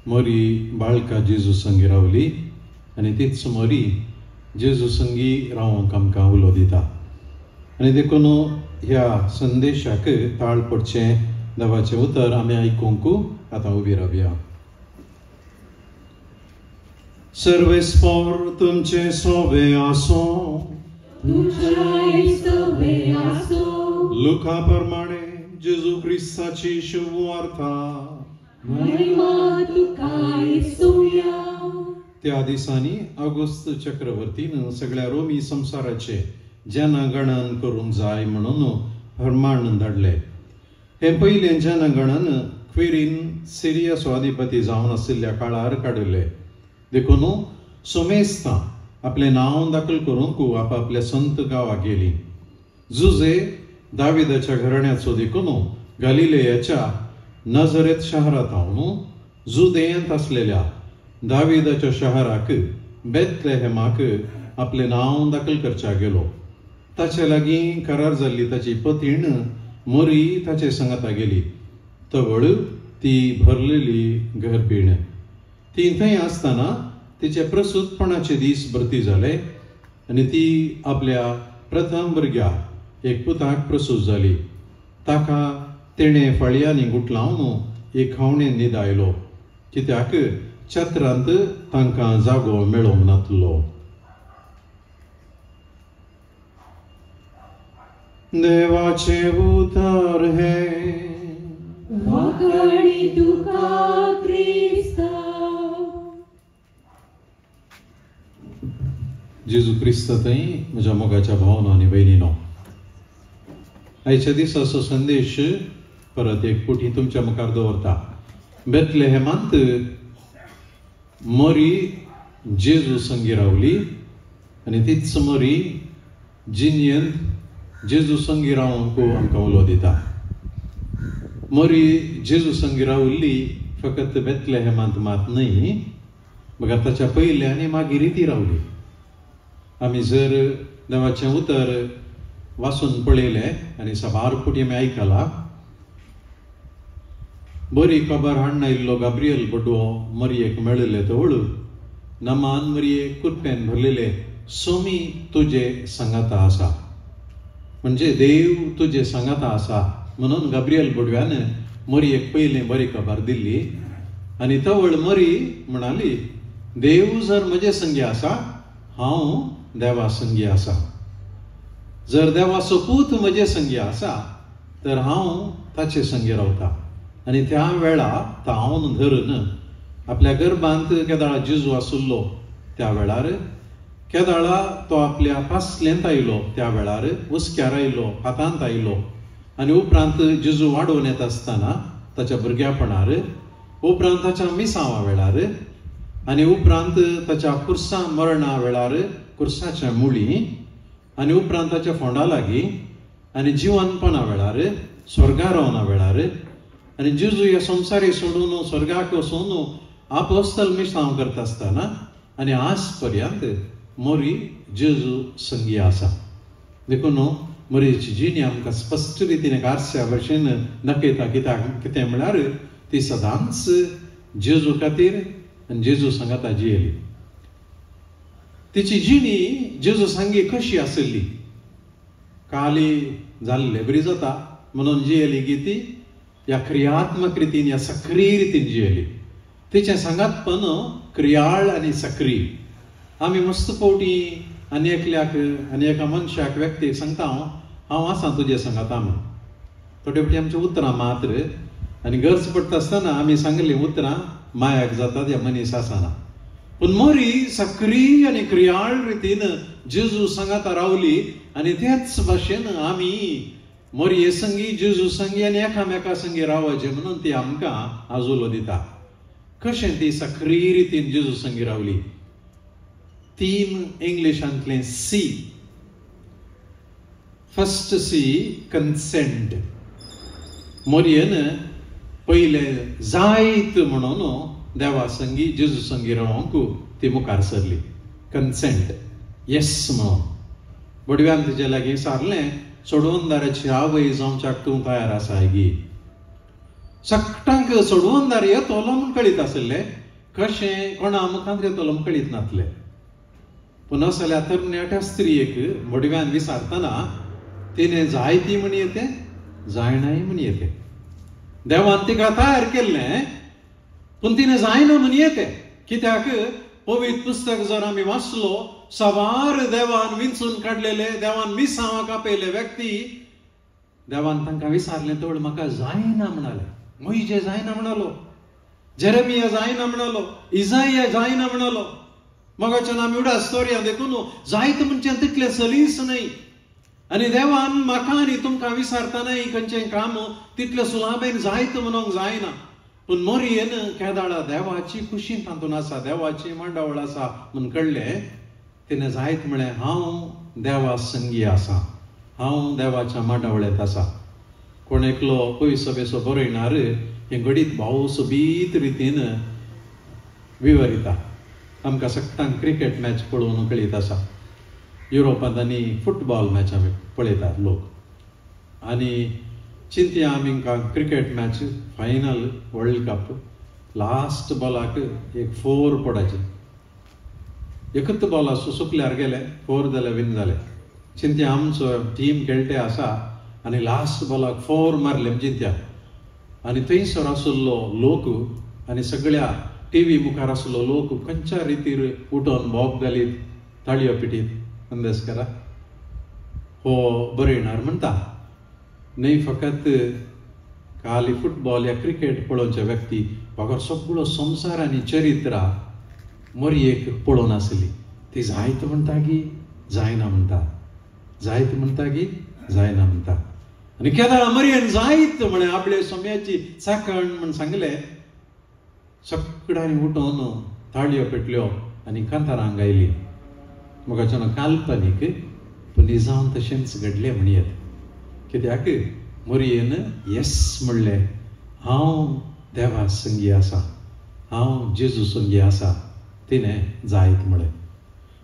मरी बाळका जेजू संगी रावली आनी तीच मरी जेजू संगी रावंक आमकां उलो दिता. आनी देखून ह्या संदेशाक ताळ पडचें देवाचें उतर आमी आयकूंक आतां उबी रावया. सर्वेस्पर तुमचे सोबे आसो, लुका प्रमाणे जेजू क्रिस्ताची शुभ वार्ता. त्या दिसांनी ऑगस्ट चक्रवर्तीन सगळ्या रोमी संवसाराचे जनगणन करूंक जाय म्हणून फर्माण धाडले. हे पयले जनगणन क्विरीन सिरिया स्वाधिपती जावन आशिल्ल्या काळार काडले. देखून सोमेस्तां आपलें नांव दाखल करूंक आपल्या संत गांवाक गेली. जुजे दाविदाच्या घराण्याचो देखून गलिलेयाच्या नजरेत शहरांत जुदेयांत आसलेल्या दाविदाच्या शहराक बेतलेहेमाक आपलें नांव दाखल करच्या गेलो. ताचे लागीं करार जाल्ली ताची पतीण मरी ताचे संगता गेली. तवळ ती भरलेली गर्भीण. ती थंय आसतना तिचे प्रसूतपणाचे दीस भरती जाले आनी ती आपल्या प्रथम भुरग्याक एक पुताक प्रसूत जाली. ताका तेणें फळयांनी गुटलावन एक खावणें न्हिदायलो, कित्याक छत्रांत तांकां जागो मेळोंक नासलो. देवाचे उतर हे जेजू क्रिस्त थंय म्हज्या मोगाच्या भावनो आनी भयणीनो, आयच्या दिसाचो संदेश परत एक पुटी तुमच्या मुखार दवरता. बेतलेहेमांत मरी जेजू संगी रावली आनी तीच मरी जिनियंत जेजू संगी रावंक आमकां उलो दिता. मरी जेजू संगी रावल्ली फकत बेतलेहेमांत मात न्हय, मगर ताच्या पयले आनी मागीर ती रावली. आमी जर देवाचें उतर वाचून पळयलें आनी साबार पुटी आमी आयकलां. बरी खबर हाडून आयिल्लो गाब्रियल बडवो मरयेक मेळिल्ले तवळ नमान मरयेक कुरपेन भरलेले सोमी तुजे संगता आसा, म्हणजे देव तुजे संगता आसा म्हणून गाब्रियल बडव्यान मरयेक पयलें बरी खबर दिल्ली. आनी तवळ मरी म्हणाली, देव जर म्हजे संगी आसा, हांव देवा संगी आसा. जर देवाचो पूत म्हजे संगी आसा तर हांव ताचे संगी रावता. आनी त्या वेळा तावन धरून आपल्या गर्भांत केदाळा जेजू आसुल्लो त्या वेळार, केदाळा तो आपल्या पासलेंत आयलो त्या वेळार उस्क्यार आयलो, हातांत आयलो. आनी उपरांत जेजू वाडोवन येता आसतना ताच्या भुरग्यापणार, उपरांत ताच्या मिसांवा वेळार आनी उपरांत ताच्या कुर्सा मरणा वेळार कुर्साच्या मुळी आनी उपरांत ताच्या फोंडा लागीं आनी जिवनपणा वेळार, स्वर्गारोहणा वेळार आनी जेजू ह्या संवसारी सोडून स्वर्गाक वचून आपोस्तल मिसांव करता आसतना आनी आज पर्यंत मरी जेजू संगी आसा. देखून मरीची जिणी आमकां स्पश्ट रितीन एक आरश्या भशेन दाखयता. कितें म्हळ्यार ती सदांच जेजू खातीर आनी जेजू संगता जियेली. तिची जिणी जेजू संगी कशी आसली, काली जाल्ले बरी जाता म्हणून जियेली की ती ह्या क्रियात्मक रितीन, ह्या सक्रीय रितीन जियेली. तिचें सांगातपण क्रियाळ आनी सक्रीय. आमी मस्त फावटी आनी एका मनशाक व्यक्तीक सांगता, हांव आसा तुजे सांगाता म्हूण. थोडे फाटी आमची उतरां मात्र आनी गरज पडटा आसतना आमी सांगली उतरां मायाक जातात ह्या मनीस आसना. पूण मोरी सक्रीय आनी क्रियाळ रितीन जेजू सांगात रावली आनी त्याच भाशेन आमी मोरये संगी जेजू संगी आनी एकामेका संगी रावचे म्हणून ती आमकां आजोलो दिता. कशें ती सक्रीय रितीन जेजू संगी रावली. 3 इंग्लिशांतले सी. First C consent. मोरयेन पहिले जायत म्हणून देवा संगी जेजू संगी रावंक ती मुखार सरली. कन्सेंट येस म्हणून. बडव्यान तिचे लागीं सारलें सोडवणदाराची आवय जावच्याक तूं तयार आसा गी. सक्टांक सोडवणदार येतलो म्हूण कळीत आसलें, कशें कोणा मुखांत येतलो म्हूण कळीत नासलें. पूण असल्या तरणाट्या स्त्रियेक बडव्यान विचारतना तिणें जायती म्हण येते जायनाय म्हण येते. देवान तिका तयार केल्लें पूण तिणें जायना म्हण येते. कित्याक पवित्र पुस्तक जर आमी वाचलो, सवार देवान विंचून काडलेले, देवान मिसांवाक आपयले व्यक्ती, देवान तांकां विचारलें तेवढ म्हाका जायना म्हणाले. मोइजे जायना म्हणालो, जेरेमिया जायना म्हणालो, इजाया जायना म्हणालो. मगाच्यान आमी उडा स्टोरया देखून जायत म्हणजे तितलें सलीस न्हय. आनी देवान म्हाका आनी तुमकां विचारतानाय खंयचें काम तितलें सुलाभेन जायत म्हणूंक जायना. पूण मोरयेन केदाळा देवाची खुशी तातूंत आसा, देवाची मांडावळ आसा म्हूण कळ्ळें. तिणें जायत म्हळें हांव देवा संगी आसा, हांव देवाच्या मांडावळेंत आसा. कोण एकलो पयसो बेसो बरयणार हें घडीत भाव सोबीत रितीन विवरिता. आमकां सक्तांक क्रिकेट मॅच पळोवन कळीत आसा. युरोपांत आनी फुटबॉल मॅच आमी पळयतात लोक. आनी चिंतया आमकां cricket match final world cup last बॉलाक एक 4 पडाचे. एकच बॉल सुकल्यार गेले 4 जाले विन जाले. चिंतया आमचो टीम खेळटे आसा आनी लास्ट बॉलाक 4 मारले चिंतया. आनी थंयसर आसलो लोक आनी सगळ्या टीव्ही मुखार आसलो लोक खंयच्या रितीर उठोन बोब घालीत ताळयो पिटीत अंदाज करा. हो बरयणार म्हणटा न्हय फकत खाली फुटबॉल या क्रिकेट पळोवचे व्यक्ती, बगर सगळो संवसार आनी चरित्रां मोरयेक पळोवन आसली. ती जायत म्हणटा की जायना म्हणटा, जायत म्हणटा की जायना म्हणटा. आनी केदाळा मोरयेन जायत म्हणे आपले सोम्याची चाकण म्हण सांगले. सगळ्यांनी उठोन ताळयो पेटल्यो आनी कांतारां गायली. मगाच्यान काल्पनीक पूण निजाम तशेंच घडलें म्हणयत. कित्याक मोरयेन येस म्हणलें, हांव देवा संगी आसा, हांव जेजू संगी आसा. तिणें जायत म्हळें.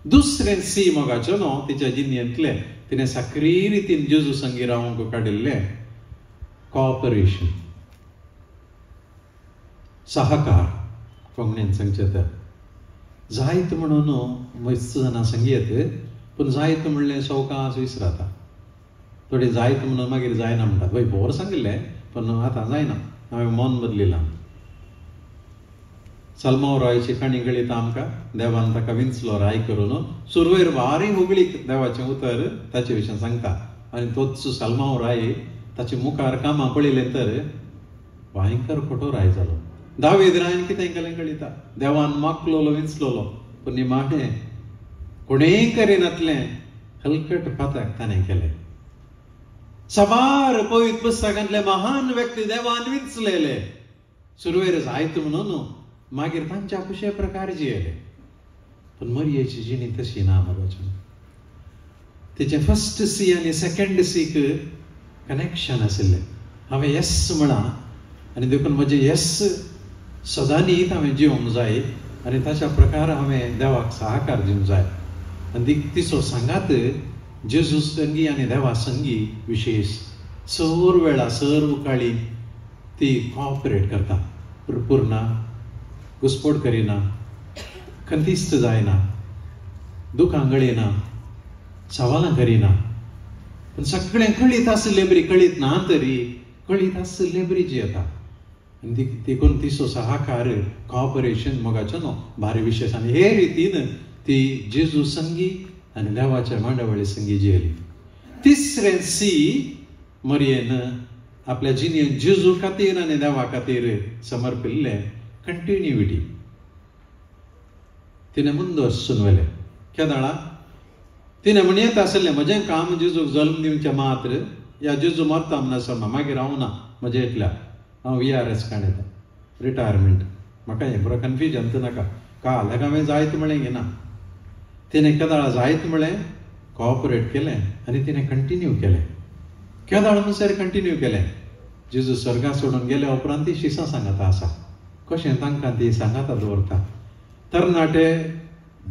दुसरें सी मोगाचें न्हू तिच्या जिणेंतलें तिणें सक्रीय रितीन जेजू संगी रावंक काडिल्लें कॉपरेशन, सहकार. कोंकणीन सांगचें तर जायत म्हणून मस्त जाणां सांगयत, पूण जायत म्हणलें सवकास विसराता. थोडी जायत म्हणून मागीर जायना म्हणटात. वय बोर सांगिल्लें पण आतां जायना, हांवें मन बदलिलां. सलमाव रायची काणी कळयता आमकां. देवान ताका विंचलो राय करून सुरवेर वारी होगळीक देवाचें उतर ताचे विशीं सांगता. आनी तोच सलमाव राय ताचे मुखार कामां पळयलें तर भयंकर खोटो राय जालो. दावीद रायन कितें केलें कळयता. देवान मागलोलो विंचलोलो पूण निमाणें कोणेंय करिनातलें हलकट पाताक ताणें केलें. सवार पवित्र पुस्तकांतले महान व्यक्ती देवान विंचलेले. सुरवेर जायत म्हणून मागीर तांच्या कुशे प्रकार जियेले. पण मोरयेची जिणी तशी ना मगोचन. तिचे फर्स्ट सी आनी सेकंड सीक कनेक्शन आशिल्लें. हांवें येस म्हणा आनी देखून म्हजें येस सदांनीच हांवें जिवंक जाय आनी ताच्या प्रकार हांवें देवाक सहकार दिवंक जाय. आनी तिचो सांगात जेजू संगी आनी देवा संगी विशेश सर वेळा सर उकाळी ती कॉपरेट करता. पुरना घुसपट करिना, खंतिस्त जायना, दुखां गळयना, सवालां करिना. पूण सगळें कळीत आसले बरी, कळीत ना तरी कळीत आसले बरी जियेता. आनी देखून तिचो सहकार कॉपरेशन मोगाचो न्हू भारी विशेश. आनी हे रितीन ती जेजू संगी आनी देवाच्या मांडावळी संगी जियेली. तिसरें सी मोरयेन आपल्या जिणेंत जेजू खातीर आनी देवा खातीर समर्पिल्ले कंटिन्युइटी तिने मुंदोरसून व्हेलें. केदाळा तिने म्हणत आसलें म्हजें काम जेजूक जल्म दिवचें मात्र या जेजू मरता म्हणून समा मागीर हांव ना म्हजें एकल्या हांव VRS काडयता रिटायरमेंट. म्हाका हें बरो कन्फ्युजन नाका काल हांवें जायत म्हळें घेना. तिणें केदाळा जायत म्हळें कॉपरेट केलें आनी तिणें कंटिन्यू केलें. केदाळ म्हणसर कंटिन्यू केलें. जेजू स्वर्गा सोडून गेले उपरांत ती शिसां सांगाता आसा कशें तांकां ती सांगाता दवरता. तरणाटे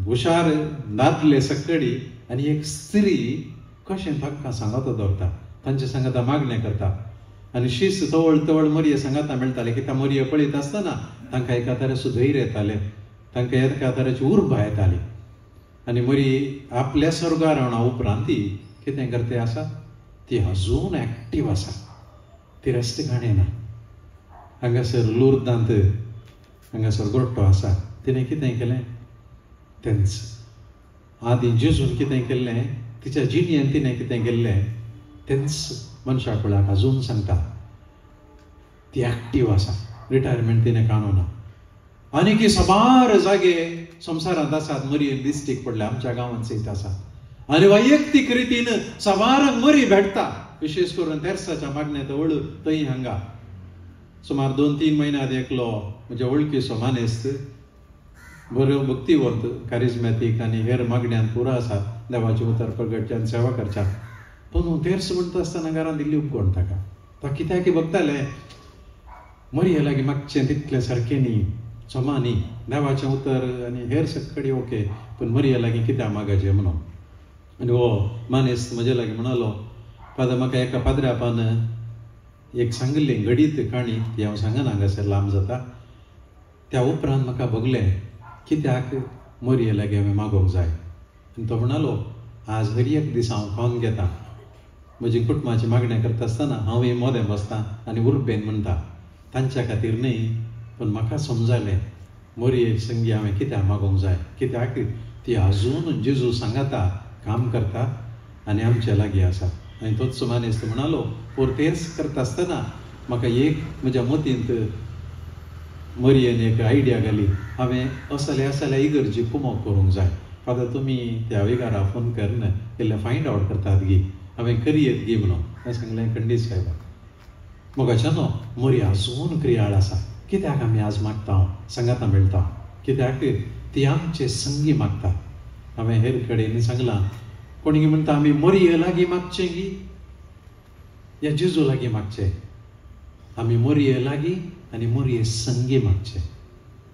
हुशार दादले सकडी आनी एक स्त्री कशें तांकां सांगाता दवरता तांचे सांगाता मागणें करता. आनी शीस तवळ तवळ मरये सांगाता मेळटाले कित्याक मरये पळयत आसतना तांकां एका तरेचो धैर्य येतालें तांकां एका तरेची उर्बा येताली. आनी मरी आपल्या स्वर्गार रावणा उपरांत ती कितें करते आसा ती अजून एक्टीव आसा. ती रेस्ट घाणेना. हांगासर लुर्दांत हांगासर गोट्टो आसा. तिणें कितें केलें तेंच आदी जेजून कितें केल्लें तिच्या जिणेंत तिणें कितें केल्लें तेंच मनशा कुळाक अजून सांगता. ती एक्टीव आसा. रिटायरमेंट तिणें काडूना. आनी की सबार जागे संवसारांत आसात मरयेन दिश्टीक पडल्या आमच्या गांवांत सयत आसा. आनी वैयक्तीक रितीन सबारांक मरी भेटता. विशेष करून तेर्साच्या मागण्यांत वळू थंय हांगा सुमार 2-3 म्हयन्यांत एकलो म्हज्या वळखीचो मानेस्त बरो भक्तिवंत कारिज्मॅटीक आनी हेर मागण्यांत पुरो आसा देवाचें उतर प्रगटच्यान सेवा करच्यान. पूण तेर्स म्हणटा आसतना घरांत दिल्ली उपकोण ताका. तो कित्याक बगताले मरये लागीं मागचें तितलें सारकें न्ही समा न्ही देवाचें उतर आनी हेर सकडी ओके पूण मरये लागीं कित्याक मागचें म्हणून. आनी हो मानेस्त म्हजे लागीं म्हणलो फादर म्हाका एका पाद्र्यापान एक सांगली घडीत काणी ती हांव सांगना हांगासर लांब जाता. त्या उपरांत म्हाका बगलें कित्याक मरये लागीं हांवें मागोवंक जाय. आनी तो म्हणलो आज हर एक दीस हांव खावन घेता म्हजी कुटुंबाची मागणी करता आसतना हांव मोदें बसतां आनी उर्बेन म्हणटा तांच्या खातीर न्ही पूण म्हाका समजलें मरये संगी हांवें कित्याक मागोवंक जाय कित्याक ती आजून जेजू सांगाता काम करता आनी आमचे लागीं आसा. आनी तोच मानेस्त म्हणलो परतेस करता आसतना म्हाका एक म्हज्या मतींत मरयेन एक आयडिया घाली हांवें असल्या इगर्जी कुमोग करूंक जाय. फादर तुमी त्या विगारा फोन करना इल्लें फायंड आवट करतात गी हांवें करियेत गी म्हणून हांवें सांगलें खंडीत साहेबाक मोगाच्यानो मरी आजून क्रियाळ आसा. कित्याक आमी आज मागता सांगाता मेळटा कित्याक ती आमचे संगी मागता. हांवें हेर कडेन सांगलां कोणी म्हणटा आमी मरये लागीं मागचें गी या जेजू लागीं मागचें. आमी मरये लागीं आनी मरये संगी मागचें.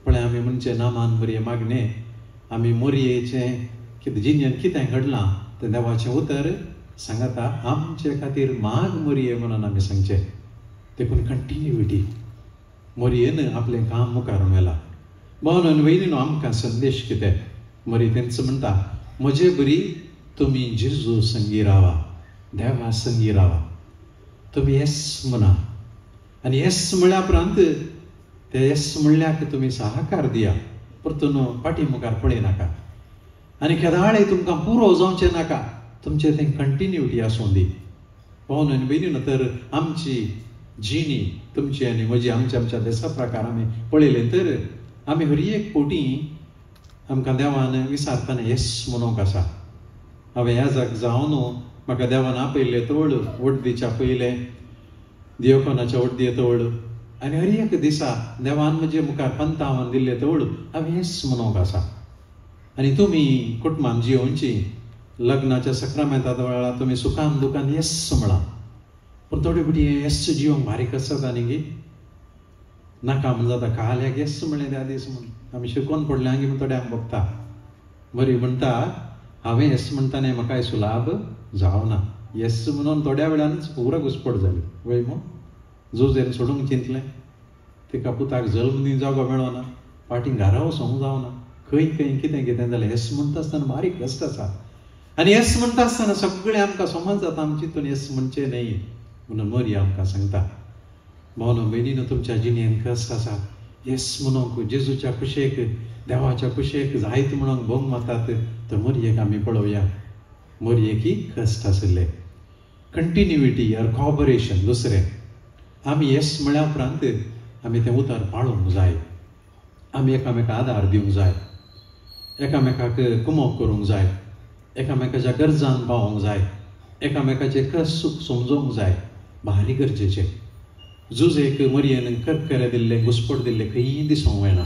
पळय आमी म्हणचे नामान मरये मागणे आमी मरयेचें कितें जिणेंत कितें घडलां तें देवाचें उतर सांगाता आमचे खातीर माग मरये म्हणून आमी सांगचें. देखून कंटिन्युइटी मरयेन आपलें काम मुखार व्हेलां. भावन वयलीन आमकां संदेश कितें मरी तेंच म्हणटा म्हजे बरी तुमी जेजू संगी रावा देवा संगी रावा. तुमी येस म्हणा आनी येस म्हळ्या उपरांत ते येस म्हणल्याक तुमी सहकार दिया परतून पाटी मुखार पळयनाका आनी केदाळे तुमकां पुरो जावचें नाका. तुमचें तें कंटिन्युइटी आसूं दी. भावन आनी भयणीनो तर आमची जिणी तुमची आनी म्हजी आमच्या देसा प्रकार आमी पळयलें तर आमी हर एक पोटी आमकां देवान विचारतना येस म्हणूंक आसा. हांवें ह्या जाग जावन म्हाका देवान आपयल्लें तवळ वडदीच्या पयलें दियोकोनाच्या वडदये तवळ आनी हर एक दिसा देवान म्हजे मुखार पंतावन दिल्लें तवळ हांवें येस म्हणूंक आसा. आनी तुमी कुटुंबान जियोवची लग्नाच्या सक्रामेंता वेळार तुमी सुखान दुखान येस म्हणा. पूण थोडी बुडी येस जियोवंक भारी कसत आनी गी नाका म्हण जाता काल्याक येस म्हणलें त्या दीस म्हूण आमी शिकोवन पडल्या गी म्हूण थोड्यांक बगता. बरी म्हणटा हांवें येस म्हणटाने म्हाका हेचो लाभ जावना. येस म्हणून थोड्या वेळानच पुरो घुसपट जाली वय मो जोजेन सोडूंक चिंतलें तिका पुताक जल्म दी जागो मेळना पाटी घरा वचोंक जावना खंय खंय कितें कितें जालें. येस म्हणटा आसतना बारीक कश्ट आसा आनी येस म्हणटा आसतना सगळें आमकां समज जाता आमी चिंतून येस म्हणचें न्ही म्हणून मरी आमकां सांगता भावनो भयणीनो तुमच्या जिणेंत कश्ट आसा येस म्हणूंक जेजूच्या कुशेक देवाच्या कुशेक जायत म्हणून भोंग मातात तर मरयेक आमी पळोवया. मरयेकी कश्ट आसले कंटिन्युइटी ऑर कॉपरेशन दुसरें आमी येस म्हळ्या उपरांत आमी तें उतर पाळूंक जाय. आमी एकामेकाक आदार दिवंक जाय, एकामेकाक कुमोग करूंक जाय, एकामेकाच्या गरजांक पावोवंक जाय, एकामेकाचे कस सूख समजोवंक जाय. भारी गरजेचें. झुजेक मरयेन करकरे दिल्लें घुसपट दिल्लें खंयी दिसूंक येना.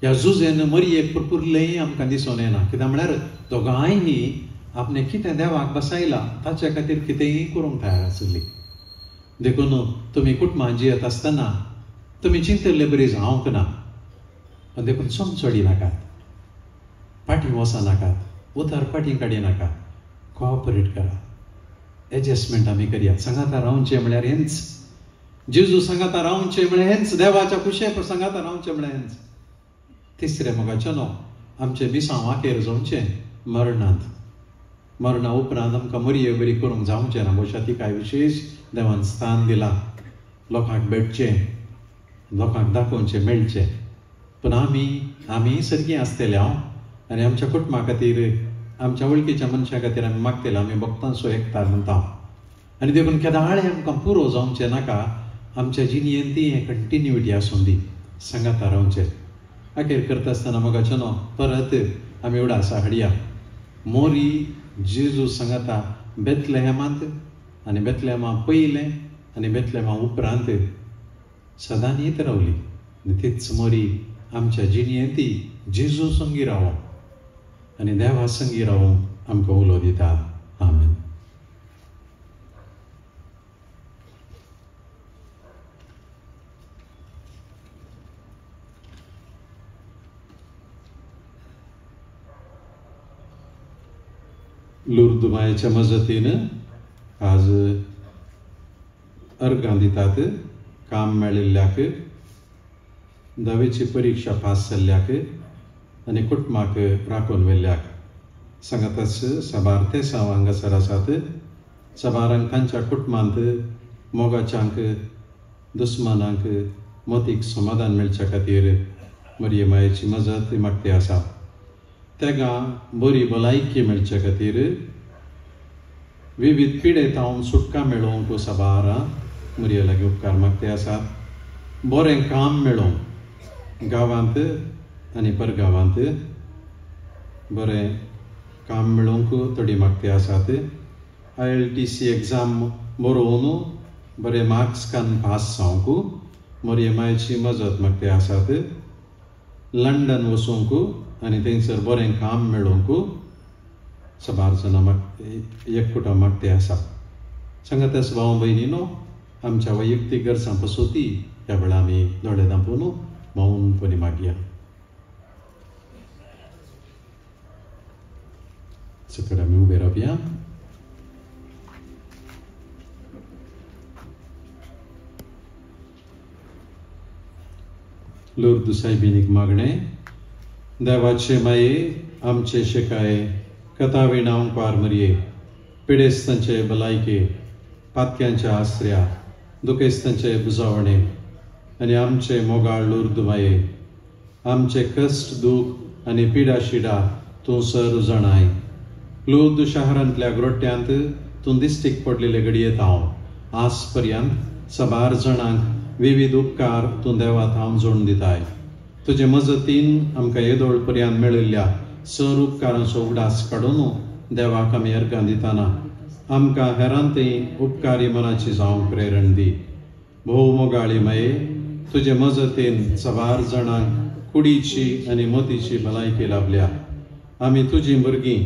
ह्या झुजेन मरयेक पुरपुरलेंय आमकां दिसून येना. कित्याक म्हळ्यार दोगांयनी आपणें कितें देवाक बसयलां ताचे खातीर कितेंय करूंक तयार आसली. देखून तुमी कुटुंबां जियेत आसतना तुमी चिंतले बरी जावंक ना. देखून समचोडी नाकात, फाटीं वचूं नाकात, उतर फाटीं काडी नाकात. कॉपरेट करा, एडजस्टमेंट आमी करया. सांगाता रावचें म्हळ्यार हेंच. जेजू सांगाता रावचें म्हळ्यार हेंच. देवाच्या कुशेक सांगाता रावचें म्हळ्यार हेंच. तिसरें मोगाचें न्हू, आमचें मिसांव वाकेर जावचें मरणांत. मरणा उपरांत आमकां मरये बरी करूंक जावचें ना. बोशा तिकाय विशेश देवान स्थान दिलां. लोकांक भेटचें, लोकांक दाखोवचें, मेळचें. पूण आमी सारकीं आसतले हांव आनी आमच्या कुटुंबा खातीर, आमच्या वळखीच्या मनशां खातीर आमी मागतले. आमी भक्तांचो एकठांय म्हणटा. आनी देखून केदाळे आमकां पुरो जावचें नाका. आमच्या जिणेंत ती हें कंटिन्युटी आसूं दी. सांगाता रावचें. अखेर करता आसतना मोगाचें न्हू, परत आमी उडासा हाडया. मोरी जेजू सांगाता बेतलेहेमांत आनी बेतलेहेमा पयलें आनी बेतलेहेमा उपरांत सदां न्हीत रावली. आनी तीच मोरी आमच्या जिणेंत ती जेजू संगी रावोंक आनी देवा संगी रावोंक आमकां उलो दिता. आमेन. लुर्द मायेच्या मजतीन आज अर्गां दितात. काम मेळिल्ल्याक, दवेची परीक्षा पास जाल्ल्याक आनी कुटुंबाक राखून व्हेल्ल्याक. सांगाताच साबार ते साव हांगासर आसात. साबारांक तांच्या कुटुंबांत मोगाच्यांक, दुस्मानांक मतीक समाधान मेळच्या खातीर मरये मायेची मजत मागते आसा. तेगा बरी भलायकी मेळचे खातीर, विविध पिडेतांवन सुटका मेळोवंक साबारां मरये लागीं उपकार मागते आसात. बरें काम मेळोवंक गांवांत आनी परगांवांत बरें काम मेळोवंक थोडी मागते आसात. ILTC एग्जाम बरोवन बरे मार्क्स कान पास जावंक मरये मायेची मजत मागते आसात. लंडन वचूंक आनी थंयसर बरें काम मेळोवंक साबार जाणां एककुटां मागते आसा. सांगातास भाव भयणीनो, आमच्या वैयक्तीक गरजां पसोती ह्या वेळा आमी दोळे धांपून मौनपणी मागया. सकट आमी उबे रावया. लुर्द सायबीनीक मागणें. देवाचे माये आमचे शिकाये, कथा विणावंकार मरये, पिडेस्तांचे भलायके, पातक्यांच्या आसऱ्या, दुखेस्तांचे बुजावणे आनी आमचे मोगाळ लुर्द माये. आमचे कश्ट दूख आनी पिडा शिडा तूं सर जाणाय. लुर्द शारांतल्या ग्रोट्यांत तूं दिश्टीक पडलेले घडयेत हांव. आज पर्यंत साबार जाणांक विविध उपकार तूं देवात हांव जोडून दिताय. तुजे मजतीन आमकां येदोळ पर्यंत मेळिल्ल्या सर उपकारांचो उडास काडून देवाक आमी अर्गां दितना आमकां हेरांतय उपकारी मनाची जावंक प्रेरण दी. भोव मोगाळी माये, तुजे मजतीन साबार जाणांक कुडीची आनी मतीची भलायकी लाभल्या. आमी तुजीं भुरगीं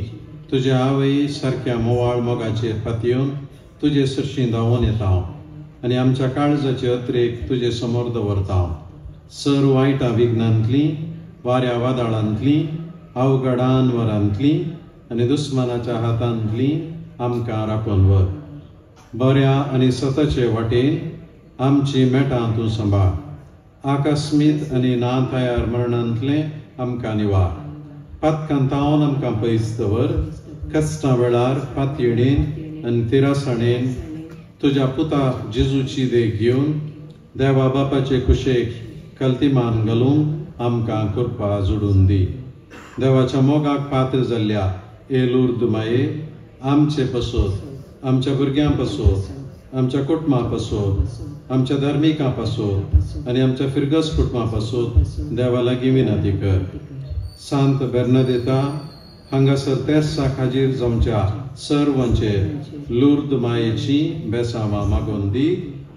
तुजे आवय सारक्या मोवाळ मोगाचेर पातयेवन तुजे सरशी धांवून येता आनी आमच्या काळजाचे अत्रेक तुजे समोर दवरता. सर वायटा विघ्नांतलीं, वाऱ्या वादळांतलीं, अवघडान वरांतलीं आनी दुस्मानाच्या हातांतलीं आमकां राखून व्हर. बऱ्या आनी सतचे वाटेन आमची मेटां तूं सांबाळ. आकस्मीत आनी ना तयार मरणांतलें आमकां निवार. पातकांतावन आमकां पयस दवर. कश्टां वेळार पातयेणेन आनी तिरासणेन तुज्या पुता जेजूची देख घेवन देवा बापाचे कुशेक कल्तिमान घालूंक आमकां कृपा जोडून दी. देवाच्या मोगाक पात्र जाल्ल्या ए लुर्द माये, आमचे पसोत, आमच्या भुरग्यां पसोत, आमच्या कुटुंबा पासून, आमच्या धार्मिकां पासून आनी आमच्या फिरगस कुटुंबा पासून देवा लागीं विनंती कर. सांत बेर्नादेता हांगासर तेर्सा खाजीर जमच्या सर्वांचेर लुर्द मायेची बेसामां मागून दी.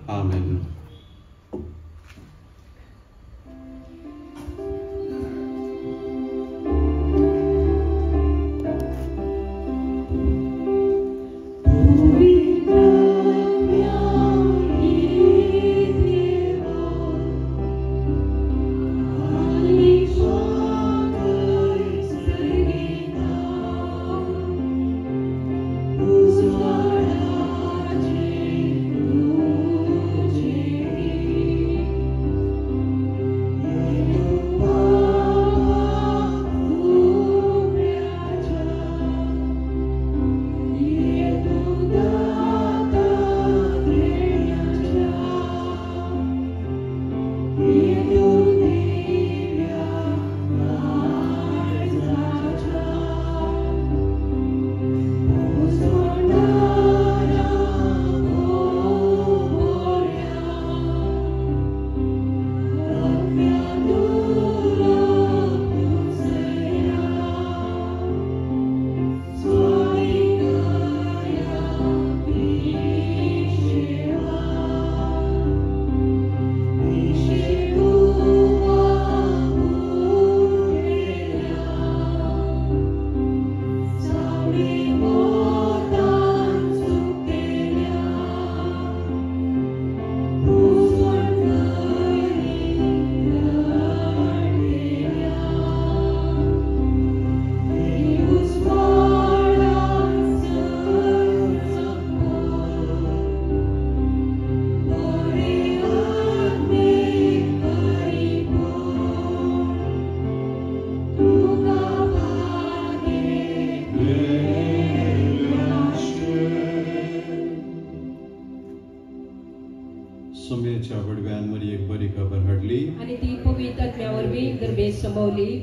आमेन.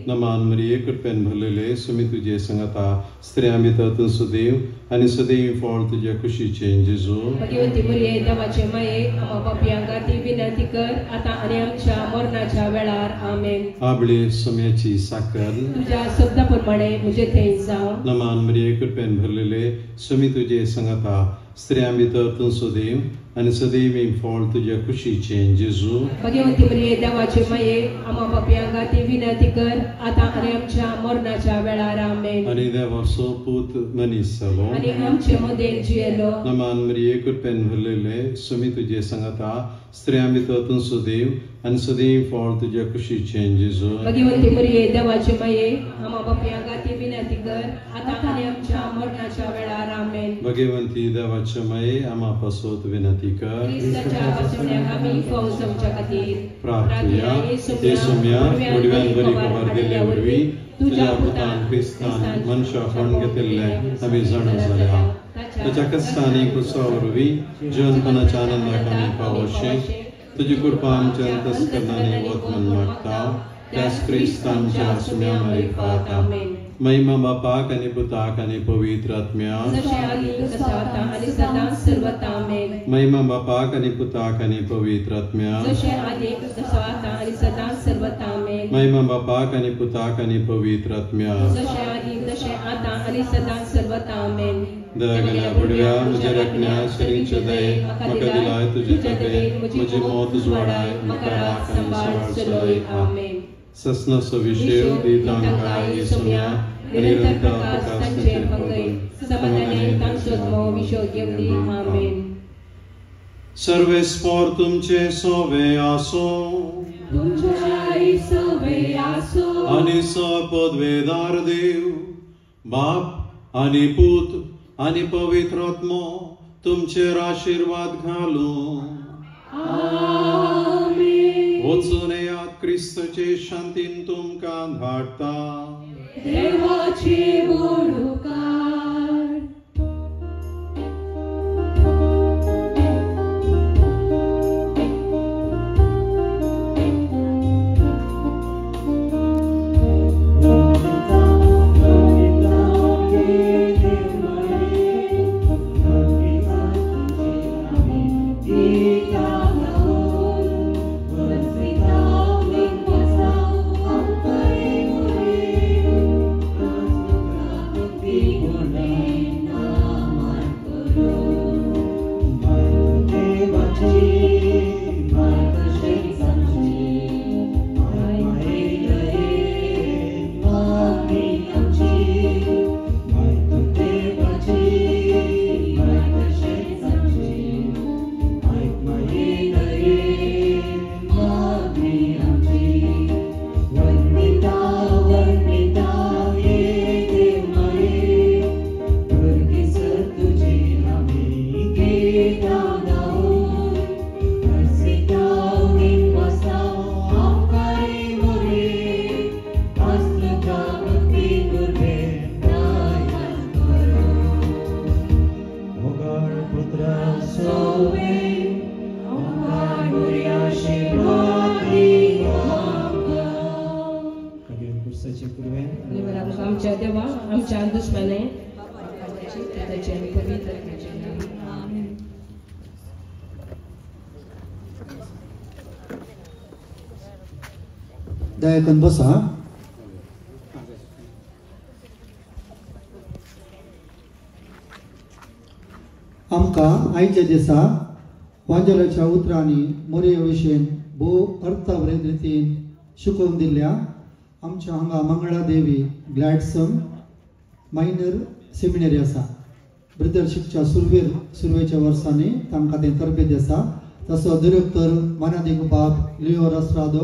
नमान मरिये कृपेन भरलेले सुमी तुझे संगता स्त्रियां भितर तू सदैव आणि सदैव फळ तुझ्या खुशीचे जेजू. भगवती मरिये देवाचे माये आम्हा पापियांका ती विनंती कर आता आणि आमच्या मरणाच्या वेळार. आमेन. आबळे सोम्याची साकर तुझ्या शब्दाप्रमाणे मुझे थंय जाव. नमान मरिये कृपेन भरलेले सुमी तुझे संगता स्त्रियां भितर तू सदैव आणि सदैव फळ तुझ्या खुशीचे जेजू. भगवती मरिये देवाचे माये आम्हा पापियांका ती विनंती कर आता आणि आमच्या मरणाच्या वेळार. आमेन. आणि देवाचो पूत मनीस जालो आणि आमचे मदें जियेलो. नमान मरिये कृपेन भरलेले सुमी तुझे संगता स्त्रियां भितर तू सदैव आणि सदैव फळ तुझ्या खुशीचे जेजू. भगवती मरिये देवाचे माये आम्हा पापियांका ती विनंती कर आता आणि आमच्या मरणाच्या वेळार. आमेन. भगवंती देवाचे माये आम्हा पासोत विनंती कर. ख्रिस्ताच्या वाचण्याक आमी फौज आमच्या खातीर प्रार्थया येसुम्या उडव्यान बरी खबर दिल्या वरवीं तुझ्या पुतान क्रिस्तान मनशा फोन घेतिल्ले आमी जाण जाल्या. ताच्या कस्तांनी कुसा वरवीं जीवनपणाच्या आनंदाक आमी पावोशे तुजी कृपा आमच्या अंतस्करणांनी वत म्हण मागता. त्याच क्रिस्तांच्या सुम्या मारिफात. आमेन. महिमा बापाक आणि पुताक आणि पवित्र आत्म्या जशे आदी तसा आता आणि सदा सर्वदा. आमेन. महिमा बापाक आणि पुताक आणि पवित्र आत्म्या जशे आदी तसा आता आणि सदा सर्वदा. आमेन. महिमा बापाक आणि पुताक आणि पवित्र आत्म्या जशे आदी तशे आता आणि सदा सर्वदा. आमेन. दयागल्या बुडव्या म्हज्या रखण्या शरीरचे दये म्हाका दिलाय तुजे तबे म्हजी मोत जोडाय म्हाका राख आनी सांबाळ चलय. आमेन. ससनसो विशेव दितांकाय येसुम्या निरंतर प्रकाश तांचेर पंगय समाधाने तांचो विशोध येवदी. आमेन. सर्वेस्पोर तुमचे सोवे आसो तुमच्या सोवे आसो आणि सपदवेदार देव बाप आणि पूत आणि पवित्र आत्मो तुमचेर आशीर्वाद घालूं. आमेन. वचून येयात क्रिस्तचे शांतीन तुमकां धाडटा. देवाचे मोडूकार. Amen. आमच्या देवा आमच्या दुश्मने दयाकन बसा. आमका आयच्या दिसा वांजलाच्या उतरांनी मोरये विशयेन भोव अर्थवृत रितीन शिकोवन दिल्ल्या आमच्या हांगा मंगळा देवी ग्लॅडसम मायनर सेमिनरी आसा. ब्रदरशिपच्या सुरवेच्या वर्सांनी तांकां तें तरबेत आसा. तसो डिरेक्टर मानादी बाब लिओ रस्रादो